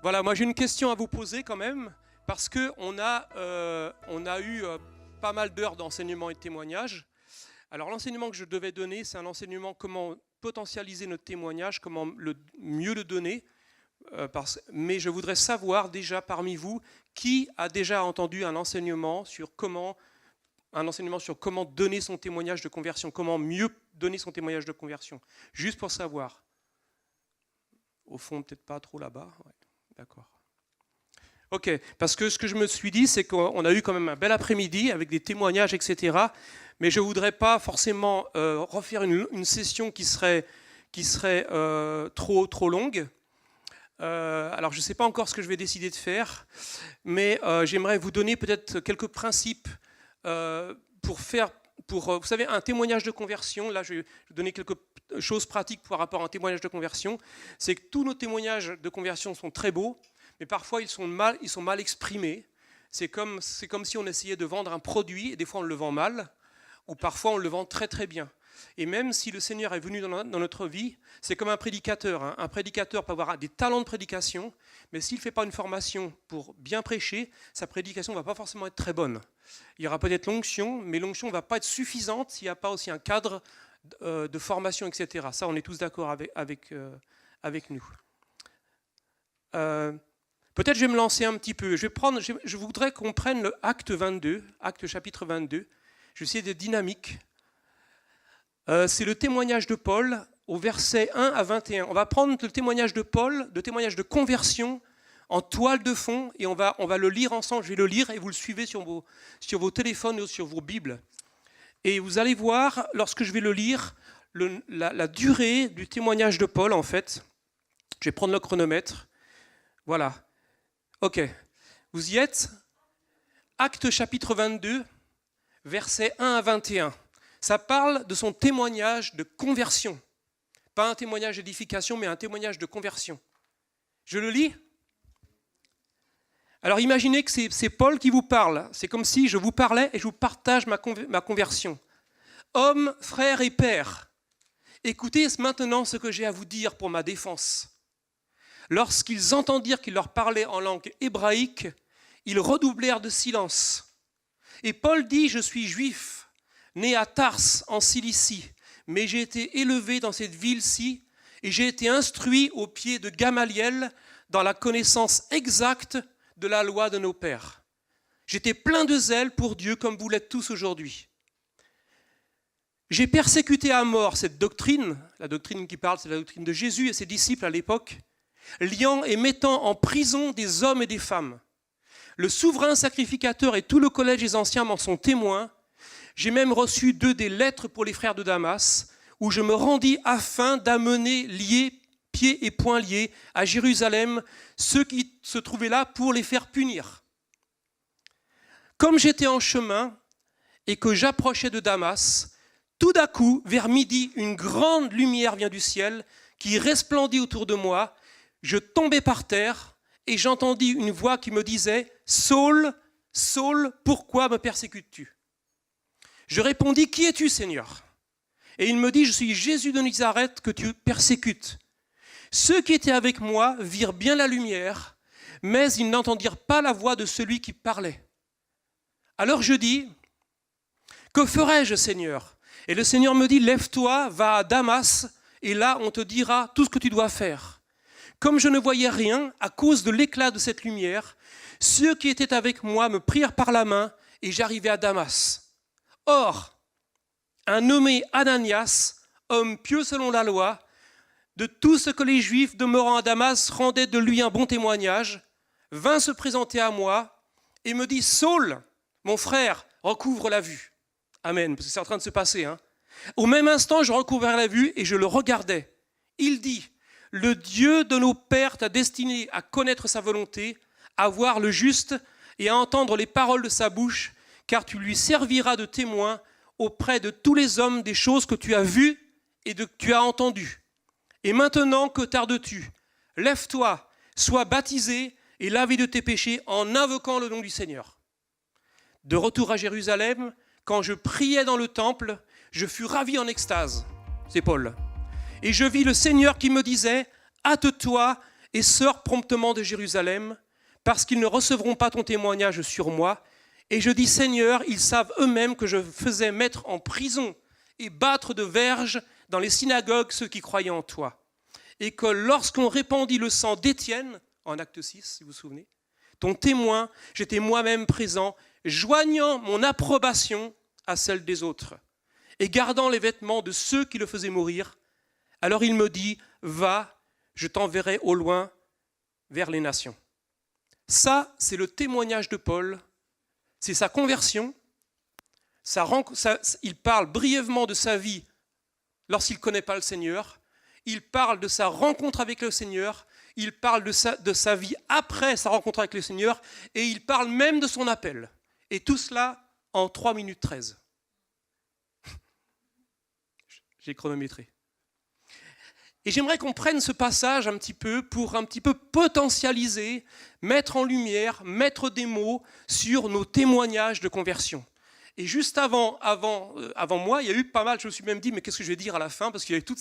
Voilà, moi j'ai une question à vous poser quand même, parce qu'on a eu pas mal d'heures d'enseignement et de témoignage. Alors l'enseignement que je devais donner, c'est un enseignement comment potentialiser notre témoignage, comment mieux le donner. Mais je voudrais savoir déjà parmi vous, qui a déjà entendu un enseignement sur comment donner son témoignage de conversion, comment mieux donner son témoignage de conversion. Juste pour savoir. Au fond, peut-être pas trop là-bas. Ouais. D'accord. Ok, parce que ce que je me suis dit, c'est qu'on a eu quand même un bel après-midi avec des témoignages, etc. Mais je ne voudrais pas forcément refaire une session qui serait trop longue. Alors, je ne sais pas encore ce que je vais décider de faire, mais j'aimerais vous donner peut-être quelques principes pour vous savez, un témoignage de conversion. Là, je vais vous donner quelques choses pratiques par rapport à un témoignage de conversion. C'est que tous nos témoignages de conversion sont très beaux, mais parfois ils sont mal exprimés. C'est comme si on essayait de vendre un produit, et des fois on le vend mal, ou parfois on le vend très très bien. Et même si le Seigneur est venu dans notre vie, c'est comme un prédicateur. Hein. Un prédicateur peut avoir des talents de prédication, mais s'il ne fait pas une formation pour bien prêcher, sa prédication ne va pas forcément être très bonne. Il y aura peut-être l'onction, mais l'onction ne va pas être suffisante s'il n'y a pas aussi un cadre de formation, etc. Ça, on est tous d'accord avec nous. Peut-être je vais me lancer un petit peu. Je voudrais qu'on prenne le Acte 22, Acte chapitre 22. Je vais essayer d'être dynamique. C'est le témoignage de Paul au verset 1 à 21. On va prendre le témoignage de Paul, le témoignage de conversion en toile de fond, et on va le lire ensemble. Je vais le lire et vous le suivez sur vos téléphones ou sur vos Bibles. Et vous allez voir, lorsque je vais le lire, la durée du témoignage de Paul, en fait. Je vais prendre le chronomètre. Voilà. Ok. Vous y êtes ? Acte chapitre 22, versets 1 à 21. Ça parle de son témoignage de conversion. Pas un témoignage d'édification, mais un témoignage de conversion. Je le lis ? Alors imaginez que c'est Paul qui vous parle. C'est comme si je vous parlais et je vous partage ma conversion. Hommes, frères et pères, écoutez maintenant ce que j'ai à vous dire pour ma défense. Lorsqu'ils entendirent qu'il leur parlait en langue hébraïque, ils redoublèrent de silence. Et Paul dit, je suis juif, né à Tars en Cilicie, mais j'ai été élevé dans cette ville-ci et j'ai été instruit au pied de Gamaliel dans la connaissance exacte de la loi de nos pères. J'étais plein de zèle pour Dieu comme vous l'êtes tous aujourd'hui. J'ai persécuté à mort cette doctrine, la doctrine qui parle, c'est la doctrine de Jésus et ses disciples à l'époque, liant et mettant en prison des hommes et des femmes. Le souverain sacrificateur et tout le collège des anciens m'en sont témoins. J'ai même reçu d'eux des lettres pour les frères de Damas, où je me rendis afin d'amener liés, pieds et poings liés, à Jérusalem, ceux qui se trouvaient là pour les faire punir. Comme j'étais en chemin et que j'approchais de Damas, tout d'un coup, vers midi, une grande lumière vient du ciel qui resplendit autour de moi. Je tombais par terre et j'entendis une voix qui me disait « Saul, Saul, pourquoi me persécutes-tu » Je répondis « Qui es-tu, Seigneur » Et il me dit « Je suis Jésus de Nazareth que tu persécutes ». Ceux qui étaient avec moi virent bien la lumière, mais ils n'entendirent pas la voix de celui qui parlait. Alors je dis « Que ferai-je, Seigneur » Et le Seigneur me dit « Lève-toi, va à Damas, et là on te dira tout ce que tu dois faire. » Comme je ne voyais rien, à cause de l'éclat de cette lumière, ceux qui étaient avec moi me prirent par la main, et j'arrivai à Damas. Or, un nommé Ananias, homme pieux selon la loi, de tout ce que les Juifs demeurant à Damas rendaient de lui un bon témoignage, vint se présenter à moi et me dit « Saul, mon frère, recouvre la vue. » Amen, parce que c'est en train de se passer. Hein. Au même instant, je recouvrais la vue et je le regardais. Il dit « Le Dieu de nos pères t'a destiné à connaître sa volonté, à voir le juste et à entendre les paroles de sa bouche, car tu lui serviras de témoin auprès de tous les hommes des choses que tu as vues et que tu as entendues. Et maintenant, que tardes-tu ? Lève-toi, sois baptisé et lavé de tes péchés en invoquant le nom du Seigneur. » De retour à Jérusalem, quand je priais dans le temple, je fus ravi en extase. C'est Paul. Et je vis le Seigneur qui me disait « Hâte-toi et sors promptement de Jérusalem, parce qu'ils ne recevront pas ton témoignage sur moi. Et je dis, Seigneur, ils savent eux-mêmes que je faisais mettre en prison et battre de verges dans les synagogues ceux qui croyaient en toi. Et que lorsqu'on répandit le sang d'Étienne, en acte 6, si vous vous souvenez, ton témoin, j'étais moi-même présent, joignant mon approbation à celle des autres, et gardant les vêtements de ceux qui le faisaient mourir. Alors il me dit, va, je t'enverrai au loin vers les nations. Ça, c'est le témoignage de Paul, c'est sa conversion. Il parle brièvement de sa vie lorsqu'il ne connaît pas le Seigneur. Il parle de sa rencontre avec le Seigneur. Il parle de sa vie après sa rencontre avec le Seigneur. Et il parle même de son appel. Et tout cela en 3 minutes 13. J'ai chronométré. Et j'aimerais qu'on prenne ce passage un petit peu pour un petit peu potentialiser, mettre en lumière, mettre des mots sur nos témoignages de conversion. Et juste avant moi, il y a eu pas mal, je me suis même dit, mais qu'est-ce que je vais dire à la fin, parce qu'il y avait tous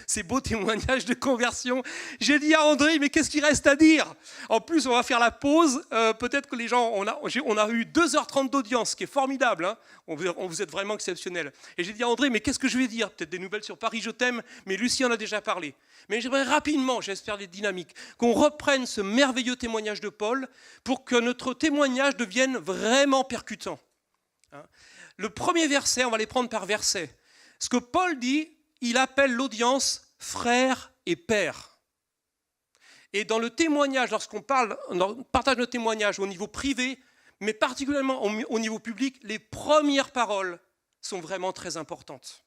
ces beaux témoignages de conversion. J'ai dit à André, mais qu'est-ce qu'il reste à dire? En plus, on va faire la pause. Peut-être que les gens, on a eu 2h30 d'audience, ce qui est formidable. Hein. Vous êtes vraiment exceptionnels. Et j'ai dit à André, mais qu'est-ce que je vais dire? Peut-être des nouvelles sur Paris, je t'aime, mais Lucie en a déjà parlé. Mais j'aimerais rapidement, j'espère les dynamiques, qu'on reprenne ce merveilleux témoignage de Paul pour que notre témoignage devienne vraiment percutant. Le premier verset, on va les prendre par verset. Ce que Paul dit, il appelle l'audience frère et père. Et dans le témoignage, lorsqu'on partage notre témoignage au niveau privé, mais particulièrement au niveau public, les premières paroles sont vraiment très importantes.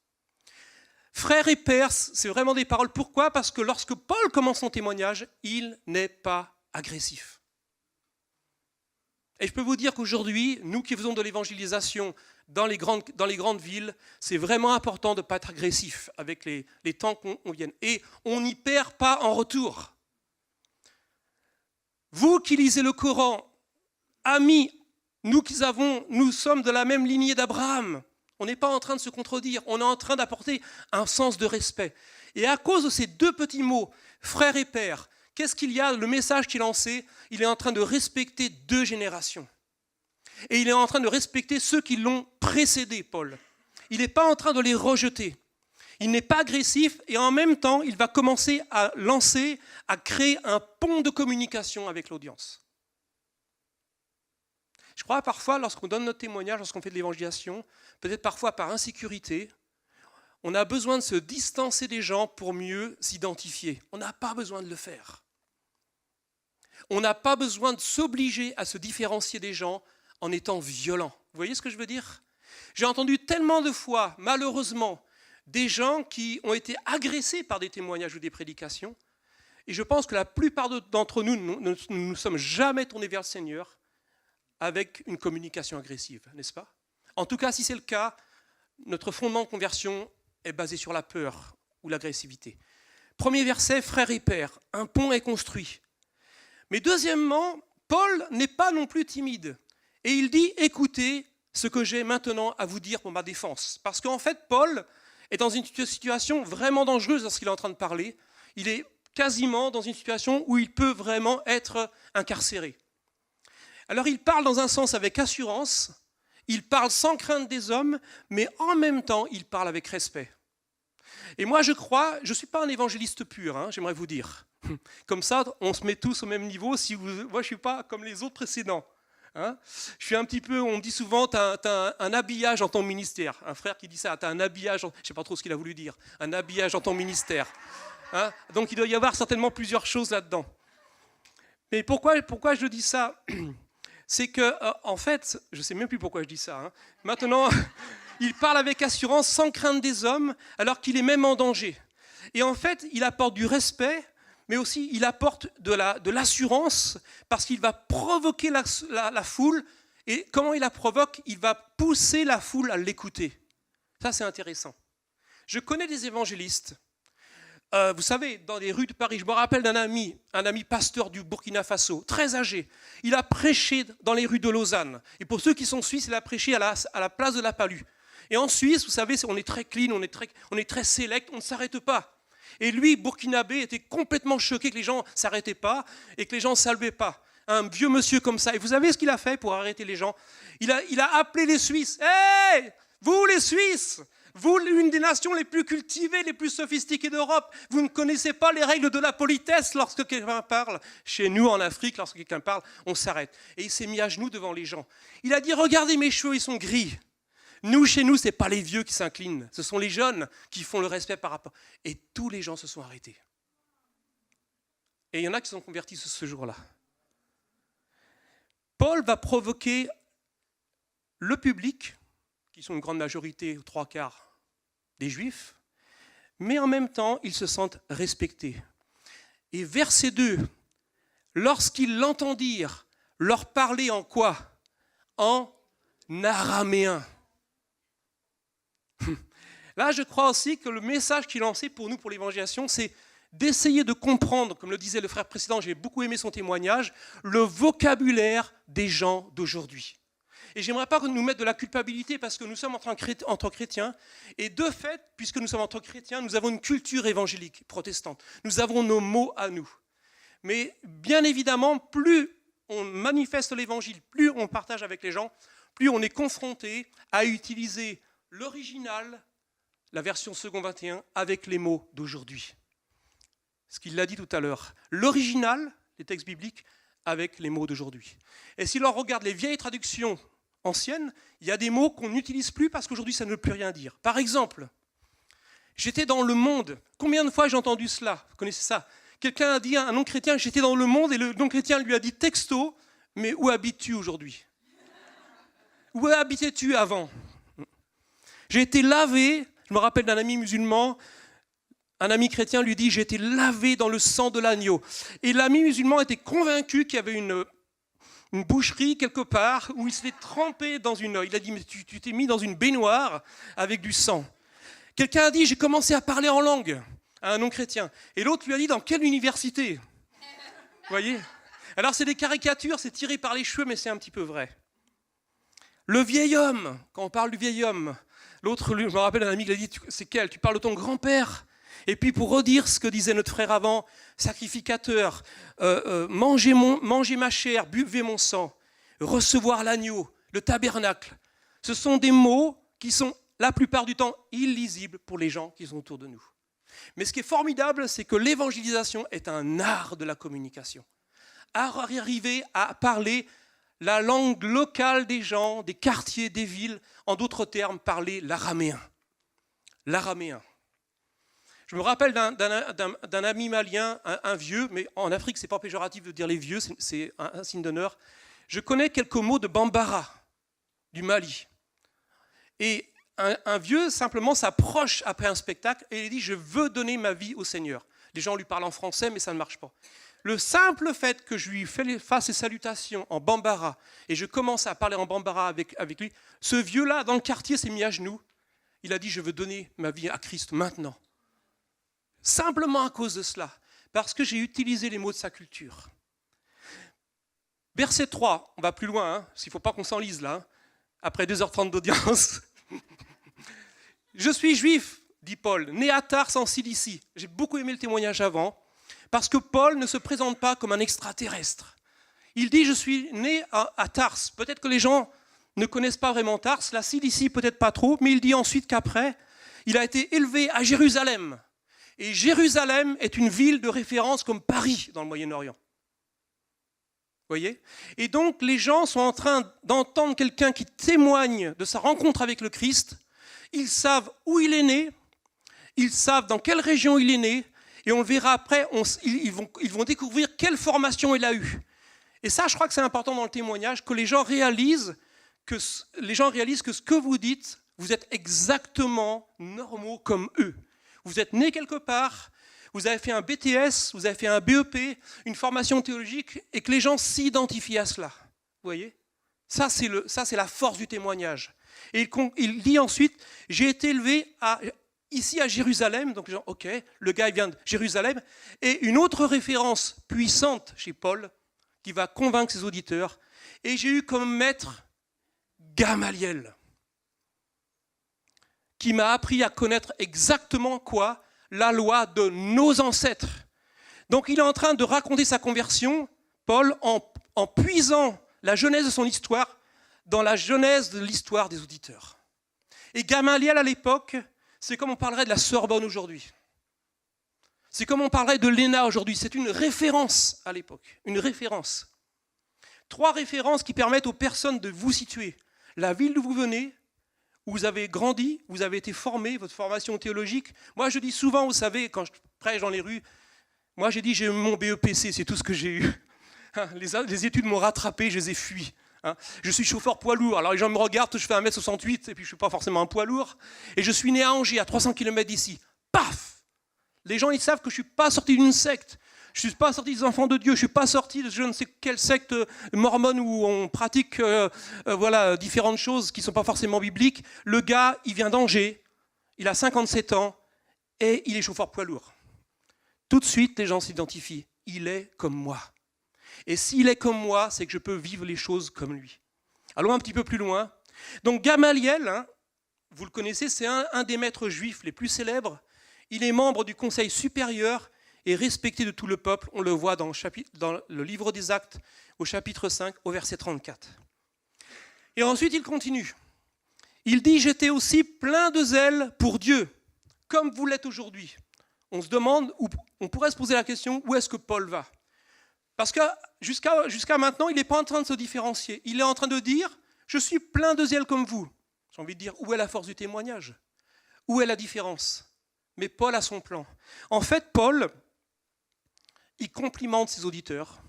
Frère et père, c'est vraiment des paroles. Pourquoi? Parce que lorsque Paul commence son témoignage, il n'est pas agressif. Et je peux vous dire qu'aujourd'hui, nous qui faisons de l'évangélisation dans les grandes villes, c'est vraiment important de ne pas être agressif avec les temps qu'on vienne. Et on n'y perd pas en retour. Vous qui lisez le Coran, amis, nous sommes de la même lignée d'Abraham. On n'est pas en train de se contredire, on est en train d'apporter un sens de respect. Et à cause de ces 2 petits mots, frère et père, qu'est-ce qu'il y a? Le message qu'il est lancé, il est en train de respecter 2 générations. Et il est en train de respecter ceux qui l'ont précédé, Paul. Il n'est pas en train de les rejeter. Il n'est pas agressif et en même temps, il va commencer à créer un pont de communication avec l'audience. Je crois parfois, lorsqu'on donne notre témoignage, lorsqu'on fait de l'évangélisation, peut-être parfois par insécurité, on a besoin de se distancer des gens pour mieux s'identifier. On n'a pas besoin de le faire. On n'a pas besoin de s'obliger à se différencier des gens en étant violent. Vous voyez ce que je veux dire? J'ai entendu tellement de fois, malheureusement, des gens qui ont été agressés par des témoignages ou des prédications. Et je pense que la plupart d'entre nous ne nous sommes jamais tournés vers le Seigneur avec une communication agressive, n'est-ce pas? En tout cas, si c'est le cas, notre fondement de conversion est basé sur la peur ou l'agressivité. Premier verset, frère et père, un pont est construit. Mais deuxièmement, Paul n'est pas non plus timide. Et il dit, écoutez ce que j'ai maintenant à vous dire pour ma défense. Parce qu'en fait, Paul est dans une situation vraiment dangereuse lorsqu'il est en train de parler. Il est quasiment dans une situation où il peut vraiment être incarcéré. Alors il parle dans un sens avec assurance, il parle sans crainte des hommes, mais en même temps, il parle avec respect. Et moi, je ne suis pas un évangéliste pur, hein, j'aimerais vous dire. Comme ça, on se met tous au même niveau. Moi, je ne suis pas comme les autres précédents. Hein, je suis un petit peu, on me dit souvent, tu as un habillage dans ton ministère. Un frère qui dit ça, tu as un habillage, je ne sais pas trop ce qu'il a voulu dire, un habillage dans ton ministère. Hein, donc il doit y avoir certainement plusieurs choses là-dedans. Mais pourquoi je dis ça? C'est que, en fait, je ne sais même plus pourquoi je dis ça. Hein. Maintenant, il parle avec assurance, sans crainte des hommes, alors qu'il est même en danger. Et en fait, il apporte du respect, mais aussi il apporte de l'assurance, parce qu'il va provoquer la foule. Et comment il la provoque? Il va pousser la foule à l'écouter. Ça, c'est intéressant. Je connais des évangélistes. Vous savez, dans les rues de Paris, je me rappelle d'un ami, pasteur du Burkina Faso, très âgé. Il a prêché dans les rues de Lausanne. Et pour ceux qui sont suisses, il a prêché à la place de la Palue. Et en Suisse, vous savez, on est très clean, on est très select, on ne s'arrête pas. Et lui, burkinabé, était complètement choqué que les gens ne s'arrêtaient pas et que les gens ne saluaient pas. Un vieux monsieur comme ça. Et vous savez ce qu'il a fait pour arrêter les gens ? Il a appelé les Suisses. « Hey, vous les Suisses, vous, l'une des nations les plus cultivées, les plus sophistiquées d'Europe, vous ne connaissez pas les règles de la politesse lorsque quelqu'un parle. Chez nous, en Afrique, lorsque quelqu'un parle, on s'arrête. » Et il s'est mis à genoux devant les gens. Il a dit « Regardez mes cheveux, ils sont gris. Nous, chez nous, ce n'est pas les vieux qui s'inclinent. Ce sont les jeunes qui font le respect par rapport. » Et tous les gens se sont arrêtés. Et il y en a qui se sont convertis ce jour-là. Paul va provoquer le public, qui sont une grande majorité, 3/4 des Juifs, mais en même temps, ils se sentent respectés. Et verset 2, lorsqu'ils l'entendirent leur parler en quoi ? En araméen. Là, je crois aussi que le message qu'il lançait pour nous, pour l'évangélisation, c'est d'essayer de comprendre, comme le disait le frère précédent, j'ai beaucoup aimé son témoignage, le vocabulaire des gens d'aujourd'hui. Et j'aimerais pas nous mettre de la culpabilité parce que nous sommes entre chrétiens. Et de fait, puisque nous sommes entre chrétiens, nous avons une culture évangélique protestante. Nous avons nos mots à nous. Mais bien évidemment, plus on manifeste l'évangile, plus on partage avec les gens, plus on est confronté à utiliser l'original, la version second 21, avec les mots d'aujourd'hui. Ce qu'il l'a dit tout à l'heure. L'original, les textes bibliques, avec les mots d'aujourd'hui. Et si l'on regarde les vieilles traductions anciennes, il y a des mots qu'on n'utilise plus parce qu'aujourd'hui ça ne veut plus rien dire. Par exemple, j'étais dans le monde. Combien de fois j'ai entendu cela ? Vous connaissez ça ? Quelqu'un a dit à un non-chrétien, j'étais dans le monde, et le non-chrétien lui a dit texto, mais où habites-tu aujourd'hui ? Où habitais-tu avant ? J'ai été lavé, je me rappelle d'un ami musulman, un ami chrétien lui dit « j'ai été lavé dans le sang de l'agneau ». Et l'ami musulman était convaincu qu'il y avait une boucherie quelque part où il s'était trempé dans une... Il a dit « mais tu t'es mis dans une baignoire avec du sang ». Quelqu'un a dit « j'ai commencé à parler en langue » à un non-chrétien. Et l'autre lui a dit « dans quelle université ?» Vous voyez ? Alors c'est des caricatures, c'est tiré par les cheveux, mais c'est un petit peu vrai. Le vieil homme, quand on parle du vieil homme, l'autre, je me rappelle d'un ami qui a dit « c'est quel ? Tu parles de ton grand-père ?» Et puis pour redire ce que disait notre frère avant, sacrificateur, mangez ma chair, buvez mon sang, recevoir l'agneau, le tabernacle. Ce sont des mots qui sont la plupart du temps illisibles pour les gens qui sont autour de nous. Mais ce qui est formidable, c'est que l'évangélisation est un art de la communication. Arriver à parler la langue locale des gens, des quartiers, des villes, en d'autres termes, parler l'araméen. L'araméen. Je me rappelle d'un ami malien, un vieux, mais en Afrique, ce n'est pas péjoratif de dire les vieux, c'est un signe d'honneur. Je connais quelques mots de Bambara, du Mali. Et un vieux, simplement, s'approche après un spectacle et il dit « je veux donner ma vie au Seigneur ». Les gens lui parlent en français, mais ça ne marche pas. Le simple fait que je lui fasse ses salutations en Bambara et je commence à parler en Bambara avec lui, ce vieux-là, dans le quartier, s'est mis à genoux. Il a dit « je veux donner ma vie à Christ maintenant ». Simplement à cause de cela, parce que j'ai utilisé les mots de sa culture. Verset 3, on va plus loin, parce qu'il ne faut pas qu'on s'enlise là, après 2h30 d'audience. « Je suis juif, dit Paul, né à Tars en Cilicie. » J'ai beaucoup aimé le témoignage avant, parce que Paul ne se présente pas comme un extraterrestre. Il dit « je suis né à Tars ». Peut-être que les gens ne connaissent pas vraiment Tars, la Cilicie peut-être pas trop, mais il dit ensuite qu'après, il a été élevé à Jérusalem. Et Jérusalem est une ville de référence comme Paris dans le Moyen-Orient. Vous voyez ? Et donc les gens sont en train d'entendre quelqu'un qui témoigne de sa rencontre avec le Christ. Ils savent où il est né, ils savent dans quelle région il est né, et on le verra après, ils vont découvrir quelle formation il a eue. Et ça, je crois que c'est important dans le témoignage, que les gens réalisent que ce que vous dites, vous êtes exactement normaux comme eux. Vous êtes né quelque part, vous avez fait un BTS, vous avez fait un BEP, une formation théologique, et que les gens s'identifient à cela. Vous voyez ? Ça, c'est la force du témoignage. Et il dit ensuite, j'ai été élevé ici à Jérusalem, donc ok, le gars il vient de Jérusalem, et une autre référence puissante chez Paul, qui va convaincre ses auditeurs, et j'ai eu comme maître Gamaliel, qui m'a appris à connaître exactement quoi ? la loi de nos ancêtres. Donc il est en train de raconter sa conversion, Paul, en puisant la genèse de son histoire dans la genèse de l'histoire des auditeurs. Et Gamaliel, à l'époque, c'est comme on parlerait de la Sorbonne aujourd'hui. C'est comme on parlerait de l'ENA aujourd'hui. C'est une référence à l'époque, une référence. 3 références qui permettent aux personnes de vous situer. La ville d'où vous venez, où vous avez grandi, où vous avez été formé, votre formation théologique. Moi, je dis souvent, vous savez, quand je prêche dans les rues, moi, j'ai dit, j'ai eu mon BEPC, c'est tout ce que j'ai eu. Les études m'ont rattrapé, je les ai fuies. Je suis chauffeur poids lourd, alors les gens me regardent, je fais 1m68, et puis je ne suis pas forcément un poids lourd. Et je suis né à Angers, à 300 km d'ici. Paf! Les gens, ils savent que je ne suis pas sorti d'une secte. Je ne suis pas sorti des enfants de Dieu, je ne suis pas sorti de je ne sais quelle secte mormone où on pratique différentes choses qui ne sont pas forcément bibliques. Le gars, il vient d'Angers, il a 57 ans et il est chauffeur poids lourd. Tout de suite, les gens s'identifient. Il est comme moi. Et s'il est comme moi, c'est que je peux vivre les choses comme lui. Allons un petit peu plus loin. Donc Gamaliel, vous le connaissez, c'est un des maîtres juifs les plus célèbres. Il est membre du Conseil supérieur et respecté de tout le peuple. On le voit dans le livre des Actes, au chapitre 5, au verset 34. Et ensuite, il continue. Il dit « J'étais aussi plein de zèle pour Dieu, comme vous l'êtes aujourd'hui. » On se demande, on pourrait se poser la question, où est-ce que Paul va ? Parce que jusqu'à maintenant, il n'est pas en train de se différencier. Il est en train de dire « Je suis plein de zèle comme vous. » J'ai envie de dire, où est la force du témoignage ? Où est la différence ? Mais Paul a son plan. En fait, Paul, il complimente ses auditeurs,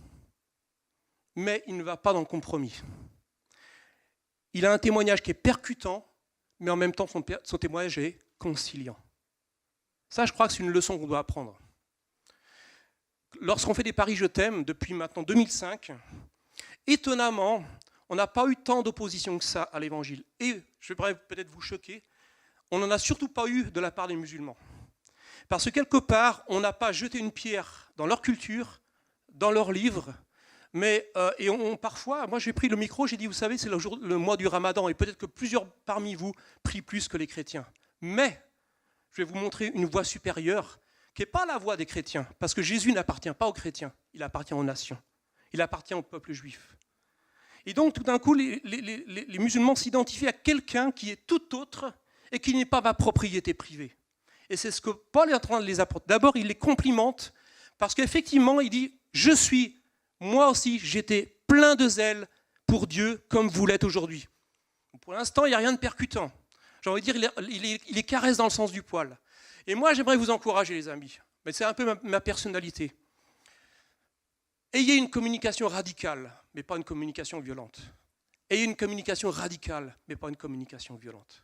mais il ne va pas dans le compromis. Il a un témoignage qui est percutant, mais en même temps, son témoignage est conciliant. Ça, je crois que c'est une leçon qu'on doit apprendre. Lorsqu'on fait des paris je t'aime, depuis maintenant 2005, étonnamment, on n'a pas eu tant d'opposition que ça à l'évangile. Et, je vais peut-être vous choquer, on n'en a surtout pas eu de la part des musulmans. Parce que quelque part, on n'a pas jeté une pierre dans leur culture, dans leurs livres, mais parfois, moi j'ai pris le micro, j'ai dit, vous savez, c'est le mois du Ramadan, et peut-être que plusieurs parmi vous prient plus que les chrétiens. Mais, je vais vous montrer une voie supérieure, qui n'est pas la voie des chrétiens, parce que Jésus n'appartient pas aux chrétiens, il appartient aux nations, il appartient au peuple juif. Et donc, tout d'un coup, les musulmans s'identifient à quelqu'un qui est tout autre et qui n'est pas ma propriété privée. Et c'est ce que Paul est en train de les apporter. D'abord, il les complimente, parce qu'effectivement, il dit « Je suis, moi aussi, j'étais plein de zèle pour Dieu, comme vous l'êtes aujourd'hui. » Pour l'instant, il n'y a rien de percutant. J'ai envie de dire, il les caresse dans le sens du poil. Et moi, j'aimerais vous encourager, les amis. Mais c'est un peu ma personnalité. Ayez une communication radicale, mais pas une communication violente. Ayez une communication radicale, mais pas une communication violente.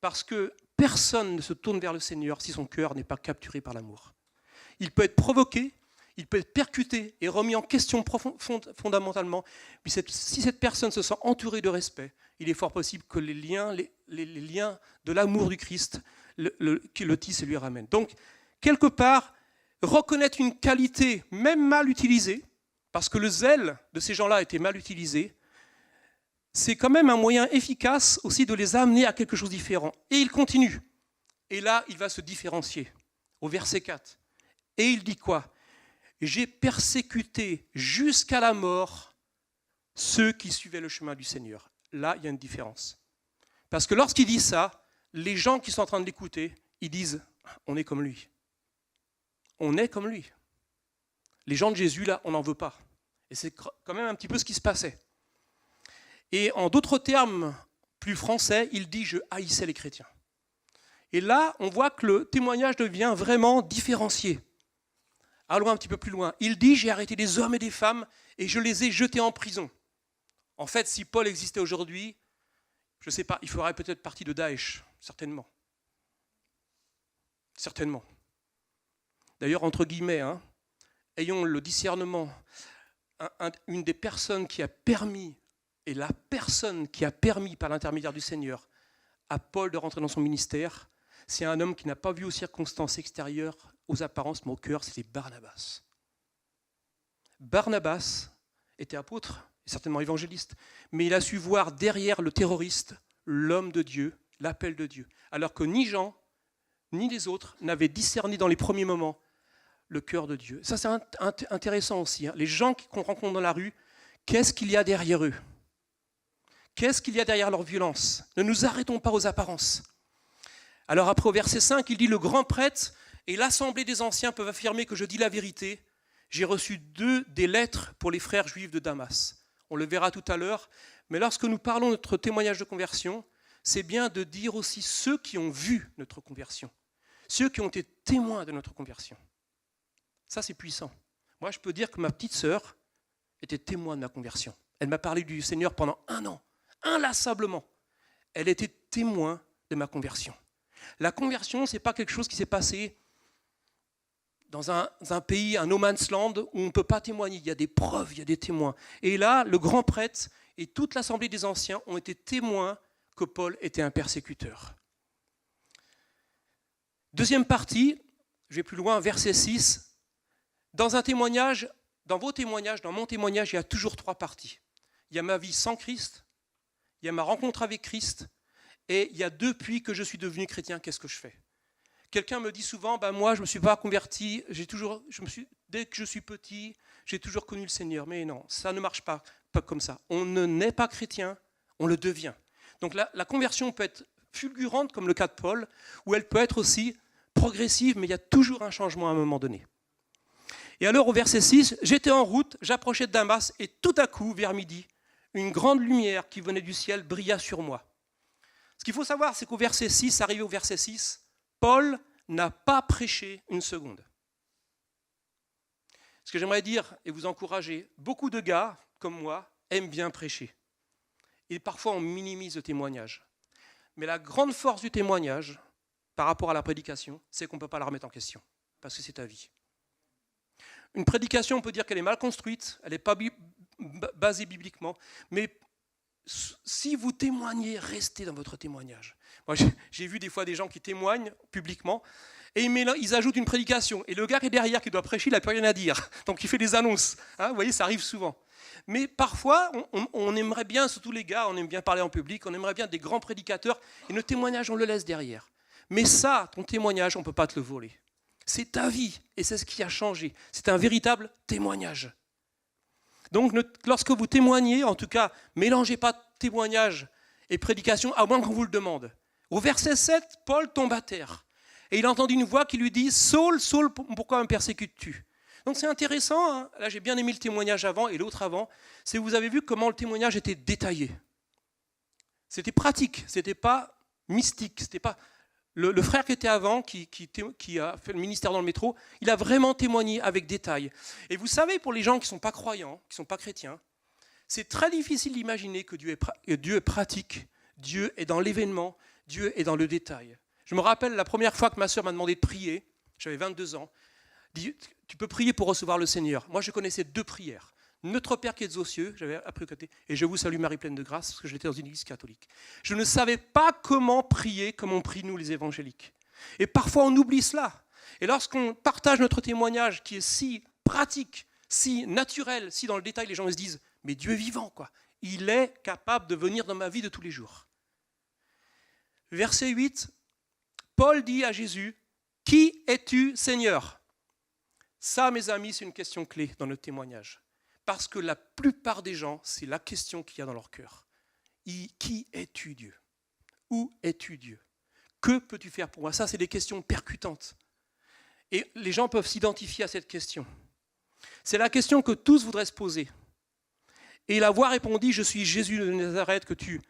Parce que personne ne se tourne vers le Seigneur si son cœur n'est pas capturé par l'amour. Il peut être provoqué, il peut être percuté et remis en question fondamentalement. Mais si cette personne se sent entourée de respect, il est fort possible que les liens de l'amour du Christ le tisse et lui ramènent. Donc, quelque part, reconnaître une qualité, même mal utilisée, parce que le zèle de ces gens-là a été mal utilisé, c'est quand même un moyen efficace aussi de les amener à quelque chose de différent. Et il continue. Et là, il va se différencier. Au verset 4. Et il dit quoi ? J'ai persécuté jusqu'à la mort ceux qui suivaient le chemin du Seigneur. Là, il y a une différence. Parce que lorsqu'il dit ça, les gens qui sont en train de l'écouter, ils disent « on est comme lui ». On est comme lui. Les gens de Jésus, là, on n'en veut pas. Et c'est quand même un petit peu ce qui se passait. Et en d'autres termes plus français, il dit « je haïssais les chrétiens ». Et là, on voit que le témoignage devient vraiment différencié. Allons un petit peu plus loin. Il dit « j'ai arrêté des hommes et des femmes et je les ai jetés en prison ». En fait, si Paul existait aujourd'hui, je ne sais pas, il ferait peut-être partie de Daesh, certainement. Certainement. D'ailleurs, entre guillemets, ayons le discernement. Une des personnes qui a permis, et la personne qui a permis par l'intermédiaire du Seigneur à Paul de rentrer dans son ministère, c'est un homme qui n'a pas vu aux circonstances extérieures, aux apparences, mais au cœur, c'était Barnabas. Barnabas était apôtre, et certainement évangéliste, mais il a su voir derrière le terroriste l'homme de Dieu, l'appel de Dieu. Alors que ni Jean, ni les autres n'avaient discerné dans les premiers moments le cœur de Dieu. Ça, c'est intéressant aussi. Les gens qu'on rencontre dans la rue, qu'est-ce qu'il y a derrière eux? Qu'est-ce qu'il y a derrière leur violence? Ne nous arrêtons pas aux apparences. Alors après, au verset 5, il dit « Le grand prêtre et l'assemblée des anciens peuvent affirmer que je dis la vérité. J'ai reçu des lettres pour les frères juifs de Damas. » On le verra tout à l'heure. Mais lorsque nous parlons de notre témoignage de conversion, c'est bien de dire aussi ceux qui ont vu notre conversion, ceux qui ont été témoins de notre conversion. Ça, c'est puissant. Moi, je peux dire que ma petite sœur était témoin de ma conversion. Elle m'a parlé du Seigneur pendant 1 an, inlassablement. Elle était témoin de ma conversion. La conversion, ce n'est pas quelque chose qui s'est passé dans un pays, un no man's land, où on ne peut pas témoigner. Il y a des preuves, il y a des témoins. Et là, le grand prêtre et toute l'assemblée des anciens ont été témoins que Paul était un persécuteur. Deuxième partie, je vais plus loin, verset 6. Dans un témoignage, dans vos témoignages, dans mon témoignage, il y a toujours 3 parties. Il y a ma vie sans Christ, il y a ma rencontre avec Christ, et il y a depuis que je suis devenu chrétien, qu'est-ce que je fais? Quelqu'un me dit souvent, moi je ne me suis pas converti, dès que je suis petit, j'ai toujours connu le Seigneur. Mais non, ça ne marche pas comme ça. On ne naît pas chrétien, on le devient. Donc la conversion peut être fulgurante, comme le cas de Paul, ou elle peut être aussi progressive, mais il y a toujours un changement à un moment donné. Et alors au verset 6, j'étais en route, j'approchais de Damas, et tout à coup, vers midi, une grande lumière qui venait du ciel brilla sur moi. Ce qu'il faut savoir, c'est qu'au verset 6, arrivé au verset 6, Paul n'a pas prêché une seconde. Ce que j'aimerais dire et vous encourager, beaucoup de gars, comme moi, aiment bien prêcher. Et parfois, on minimise le témoignage. Mais la grande force du témoignage, par rapport à la prédication, c'est qu'on ne peut pas la remettre en question, parce que c'est ta vie. Une prédication, on peut dire qu'elle est mal construite, elle n'est pas basée bibliquement, mais si vous témoignez, restez dans votre témoignage. Moi, j'ai vu des fois des gens qui témoignent publiquement et ils ajoutent une prédication. Et le gars qui est derrière, qui doit prêcher, il n'a plus rien à dire. Donc il fait des annonces. Vous voyez, ça arrive souvent. Mais parfois, on aimerait bien, surtout les gars, on aime bien parler en public, on aimerait bien des grands prédicateurs. Et notre témoignage, on le laisse derrière. Mais ça, ton témoignage, on ne peut pas te le voler. C'est ta vie et c'est ce qui a changé. C'est un véritable témoignage. Donc, lorsque vous témoignez, en tout cas, mélangez pas témoignage et prédication, à moins qu'on vous le demande. Au verset 7, Paul tombe à terre. Et il entend une voix qui lui dit « Saul, Saul, pourquoi me persécutes-tu » Donc c'est intéressant, hein. Là j'ai bien aimé le témoignage avant et l'autre avant, c'est que vous avez vu comment le témoignage était détaillé. C'était pratique, c'était pas mystique, c'était pas... Le frère qui était avant, qui a fait le ministère dans le métro, il a vraiment témoigné avec détail. Et vous savez, pour les gens qui ne sont pas croyants, qui ne sont pas chrétiens, c'est très difficile d'imaginer que Dieu est pratique, Dieu est dans l'événement, Dieu est dans le détail. Je me rappelle la première fois que ma sœur m'a demandé de prier, j'avais 22 ans, dit, tu peux prier pour recevoir le Seigneur. Moi je connaissais 2 prières. Notre Père qui êtes aux cieux, j'avais appris au côté, et je vous salue Marie pleine de grâce, parce que j'étais dans une église catholique. Je ne savais pas comment prier comme on prie nous les évangéliques. Et parfois on oublie cela. Et lorsqu'on partage notre témoignage qui est si pratique, si naturel, si dans le détail les gens se disent, mais Dieu est vivant, quoi. Il est capable de venir dans ma vie de tous les jours. Verset 8, Paul dit à Jésus, qui es-tu Seigneur? Ça, mes amis, c'est une question clé dans notre témoignage. Parce que la plupart des gens, c'est la question qu'il y a dans leur cœur. Qui es-tu Dieu? Où es-tu Dieu? Que peux-tu faire pour moi? Ça, c'est des questions percutantes. Et les gens peuvent s'identifier à cette question. C'est la question que tous voudraient se poser. Et la voix répondit, je suis Jésus de Nazareth que tu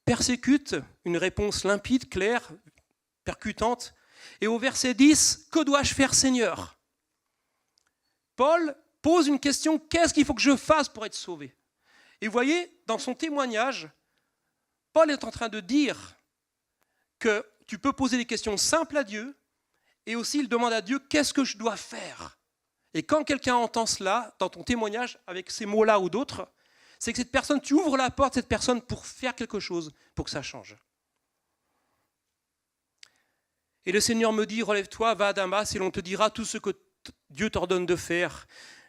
persécutes. Une réponse limpide, claire, percutante. Et au verset 10, que dois-je faire Seigneur? Paul pose une question, qu'est-ce qu'il faut que je fasse pour être sauvé? Et vous voyez, dans son témoignage, Paul est en train de dire que tu peux poser des questions simples à Dieu, et aussi il demande à Dieu, qu'est-ce que je dois faire? Et quand quelqu'un entend cela, dans ton témoignage, avec ces mots-là ou d'autres, c'est que cette personne, tu ouvres la porte à cette personne pour faire quelque chose, pour que ça change. Et le Seigneur me dit, relève-toi, va à Damas, et l'on te dira tout ce que Dieu t'ordonne de faire.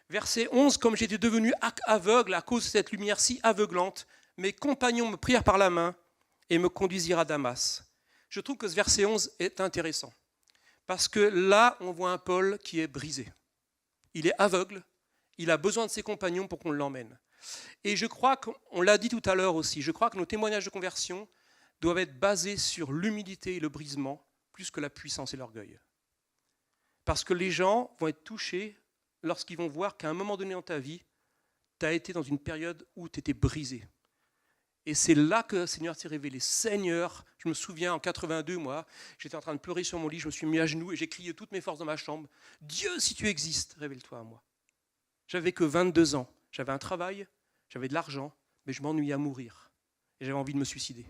Verset 11, comme j'étais devenu aveugle à cause de cette lumière si aveuglante, mes compagnons me prirent par la main et me conduisirent à Damas. Je trouve que ce verset 11 est intéressant. Parce que là, on voit un Paul qui est brisé. Il est aveugle, il a besoin de ses compagnons pour qu'on l'emmène. Et je crois qu'on l'a dit tout à l'heure aussi, je crois que nos témoignages de conversion doivent être basés sur l'humilité et le brisement, plus que la puissance et l'orgueil. Parce que les gens vont être touchés lorsqu'ils vont voir qu'à un moment donné dans ta vie, tu as été dans une période où tu étais brisé. Et c'est là que le Seigneur s'est révélé. Seigneur, je me souviens en 82, moi, j'étais en train de pleurer sur mon lit, je me suis mis à genoux et j'ai crié toutes mes forces dans ma chambre. Dieu, si tu existes, révèle-toi à moi. J'avais que 22 ans. J'avais un travail, j'avais de l'argent, mais je m'ennuyais à mourir. Et j'avais envie de me suicider.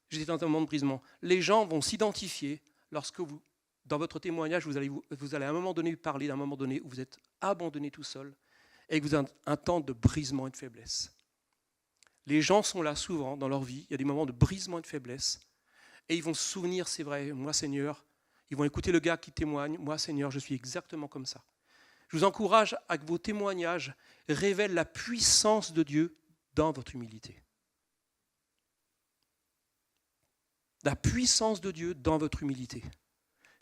J'étais dans un moment de brisement. Les gens vont s'identifier lorsque vous, dans votre témoignage, vous allez à un moment donné parler d'un moment donné où vous êtes abandonné tout seul et que vous avez un temps de brisement et de faiblesse. Les gens sont là souvent dans leur vie, il y a des moments de brisement et de faiblesse, et ils vont se souvenir, c'est vrai, moi Seigneur, ils vont écouter le gars qui témoigne, moi Seigneur, je suis exactement comme ça. Je vous encourage à que vos témoignages révèlent la puissance de Dieu dans votre humilité. La puissance de Dieu dans votre humilité.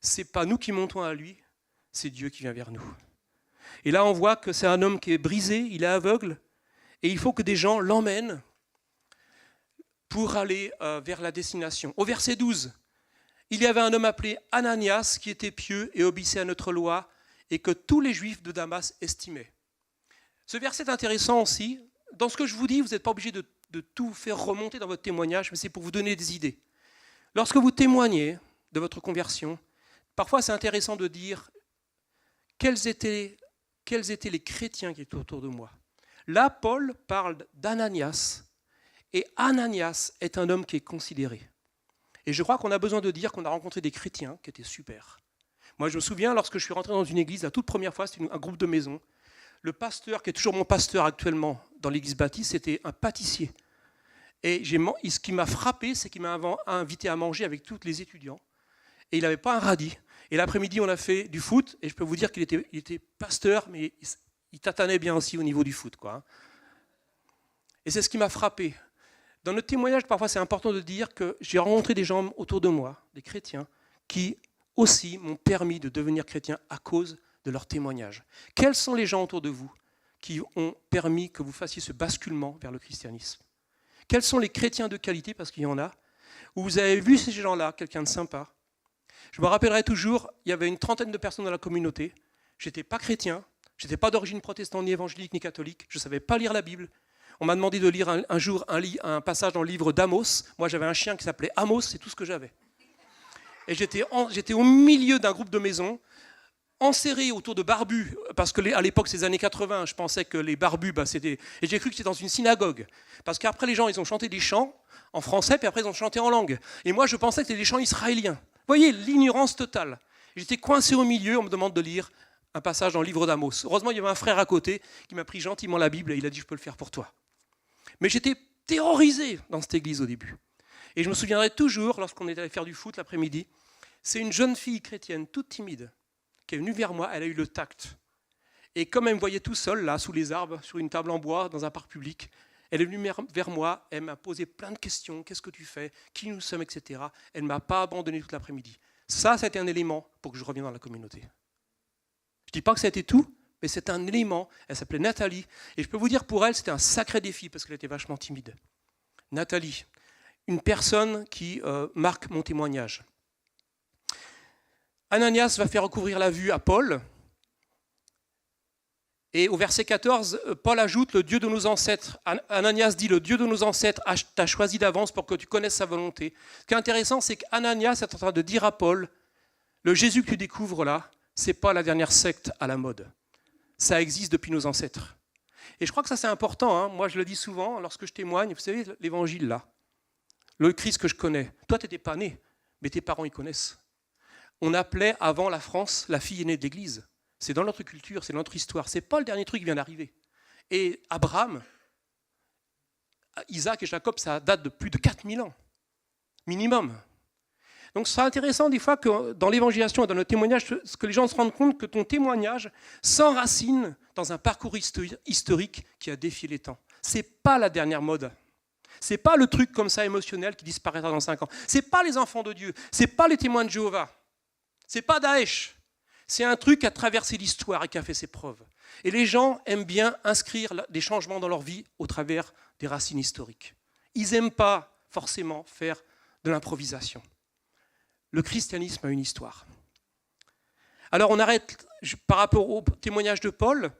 Ce n'est pas nous qui montons à lui, c'est Dieu qui vient vers nous. Et là, on voit que c'est un homme qui est brisé, il est aveugle, et il faut que des gens l'emmènent pour aller vers la destination. Au verset 12, il y avait un homme appelé Ananias qui était pieux et obéissait à notre loi et que tous les Juifs de Damas estimaient. Ce verset est intéressant aussi. Dans ce que je vous dis, vous n'êtes pas obligé de tout faire remonter dans votre témoignage, mais c'est pour vous donner des idées. Lorsque vous témoignez de votre conversion, parfois c'est intéressant de dire quels étaient les chrétiens qui étaient autour de moi. Là, Paul parle d'Ananias, et Ananias est un homme qui est considéré. Et je crois qu'on a besoin de dire qu'on a rencontré des chrétiens qui étaient super. Moi, je me souviens, lorsque je suis rentré dans une église, la toute première fois, c'était un groupe de maison. Le pasteur, qui est toujours mon pasteur actuellement dans l'église baptiste, c'était un pâtissier. Et ce qui m'a frappé, c'est qu'il m'a invité à manger avec tous les étudiants. Et il n'avait pas un radis. Et l'après-midi, on a fait du foot. Et je peux vous dire qu'il était pasteur, mais il tatanait bien aussi au niveau du foot, quoi. Et c'est ce qui m'a frappé. Dans notre témoignage, parfois, c'est important de dire que j'ai rencontré des gens autour de moi, des chrétiens, qui aussi m'ont permis de devenir chrétien à cause de leur témoignage. Quels sont les gens autour de vous qui ont permis que vous fassiez ce basculement vers le christianisme? Quels sont les chrétiens de qualité, parce qu'il y en a, où vous avez vu ces gens-là, quelqu'un de sympa? Je me rappellerai toujours, il y avait une trentaine de personnes dans la communauté. Je n'étais pas chrétien, je n'étais pas d'origine protestante, ni évangélique, ni catholique. Je ne savais pas lire la Bible. On m'a demandé de lire un jour un passage dans le livre d'Amos. Moi, j'avais un chien qui s'appelait Amos, c'est tout ce que j'avais. Et j'étais au milieu d'un groupe de maisons, enserré autour de barbus, parce qu'à l'époque, c'est les années 80, je pensais que les barbus, c'était... Et j'ai cru que c'était dans une synagogue. Parce qu'après, les gens, ils ont chanté des chants en français, puis après, ils ont chanté en langue. Et moi, je pensais que c'était des chants israéliens. Vous voyez, l'ignorance totale. J'étais coincé au milieu, on me demande de lire un passage dans le livre d'Amos. Heureusement, il y avait un frère à côté qui m'a pris gentiment la Bible et il a dit « Je peux le faire pour toi ». Mais j'étais terrorisé dans cette église au début. Et je me souviendrai toujours, lorsqu'on était allé faire du foot l'après-midi, c'est une jeune fille chrétienne, toute timide, qui est venue vers moi, elle a eu le tact. Et comme elle me voyait tout seul, là, sous les arbres, sur une table en bois, dans un parc public, elle est venue vers moi, elle m'a posé plein de questions, qu'est-ce que tu fais, qui nous sommes, etc. Elle ne m'a pas abandonné toute l'après-midi. Ça a été un élément pour que je revienne dans la communauté. Je ne dis pas que ça a été tout, mais c'est un élément. Elle s'appelait Nathalie. Et je peux vous dire, pour elle, c'était un sacré défi, parce qu'elle était vachement timide. Nathalie, une personne qui marque mon témoignage. Ananias va faire recouvrir la vue à Paul. Et au verset 14, Paul ajoute le Dieu de nos ancêtres. Ananias dit le Dieu de nos ancêtres t'a choisi d'avance pour que tu connaisses sa volonté. Ce qui est intéressant, c'est qu'Ananias est en train de dire à Paul, le Jésus que tu découvres là, ce n'est pas la dernière secte à la mode. Ça existe depuis nos ancêtres. Et je crois que ça c'est important. Hein. Moi je le dis souvent lorsque je témoigne, vous savez, l'évangile là, le Christ que je connais. Toi tu n'étais pas né, mais tes parents ils connaissent. On appelait avant la France la fille aînée de l'Église. C'est dans notre culture, c'est dans notre histoire. Ce n'est pas le dernier truc qui vient d'arriver. Et Abraham, Isaac et Jacob, ça date de plus de 4000 ans, minimum. Donc c'est intéressant des fois que dans l'évangélisation et dans notre témoignage, que les gens se rendent compte que ton témoignage s'enracine dans un parcours historique qui a défié les temps. Ce n'est pas la dernière mode. Ce n'est pas le truc comme ça émotionnel qui disparaîtra dans 5 ans. Ce n'est pas les enfants de Dieu. Ce n'est pas les témoins de Jéhovah. C'est pas Daesh. C'est un truc qui a traversé l'histoire et qui a fait ses preuves. Et les gens aiment bien inscrire des changements dans leur vie au travers des racines historiques. Ils n'aiment pas forcément faire de l'improvisation. Le christianisme a une histoire. Alors on arrête par rapport au témoignage de Paul,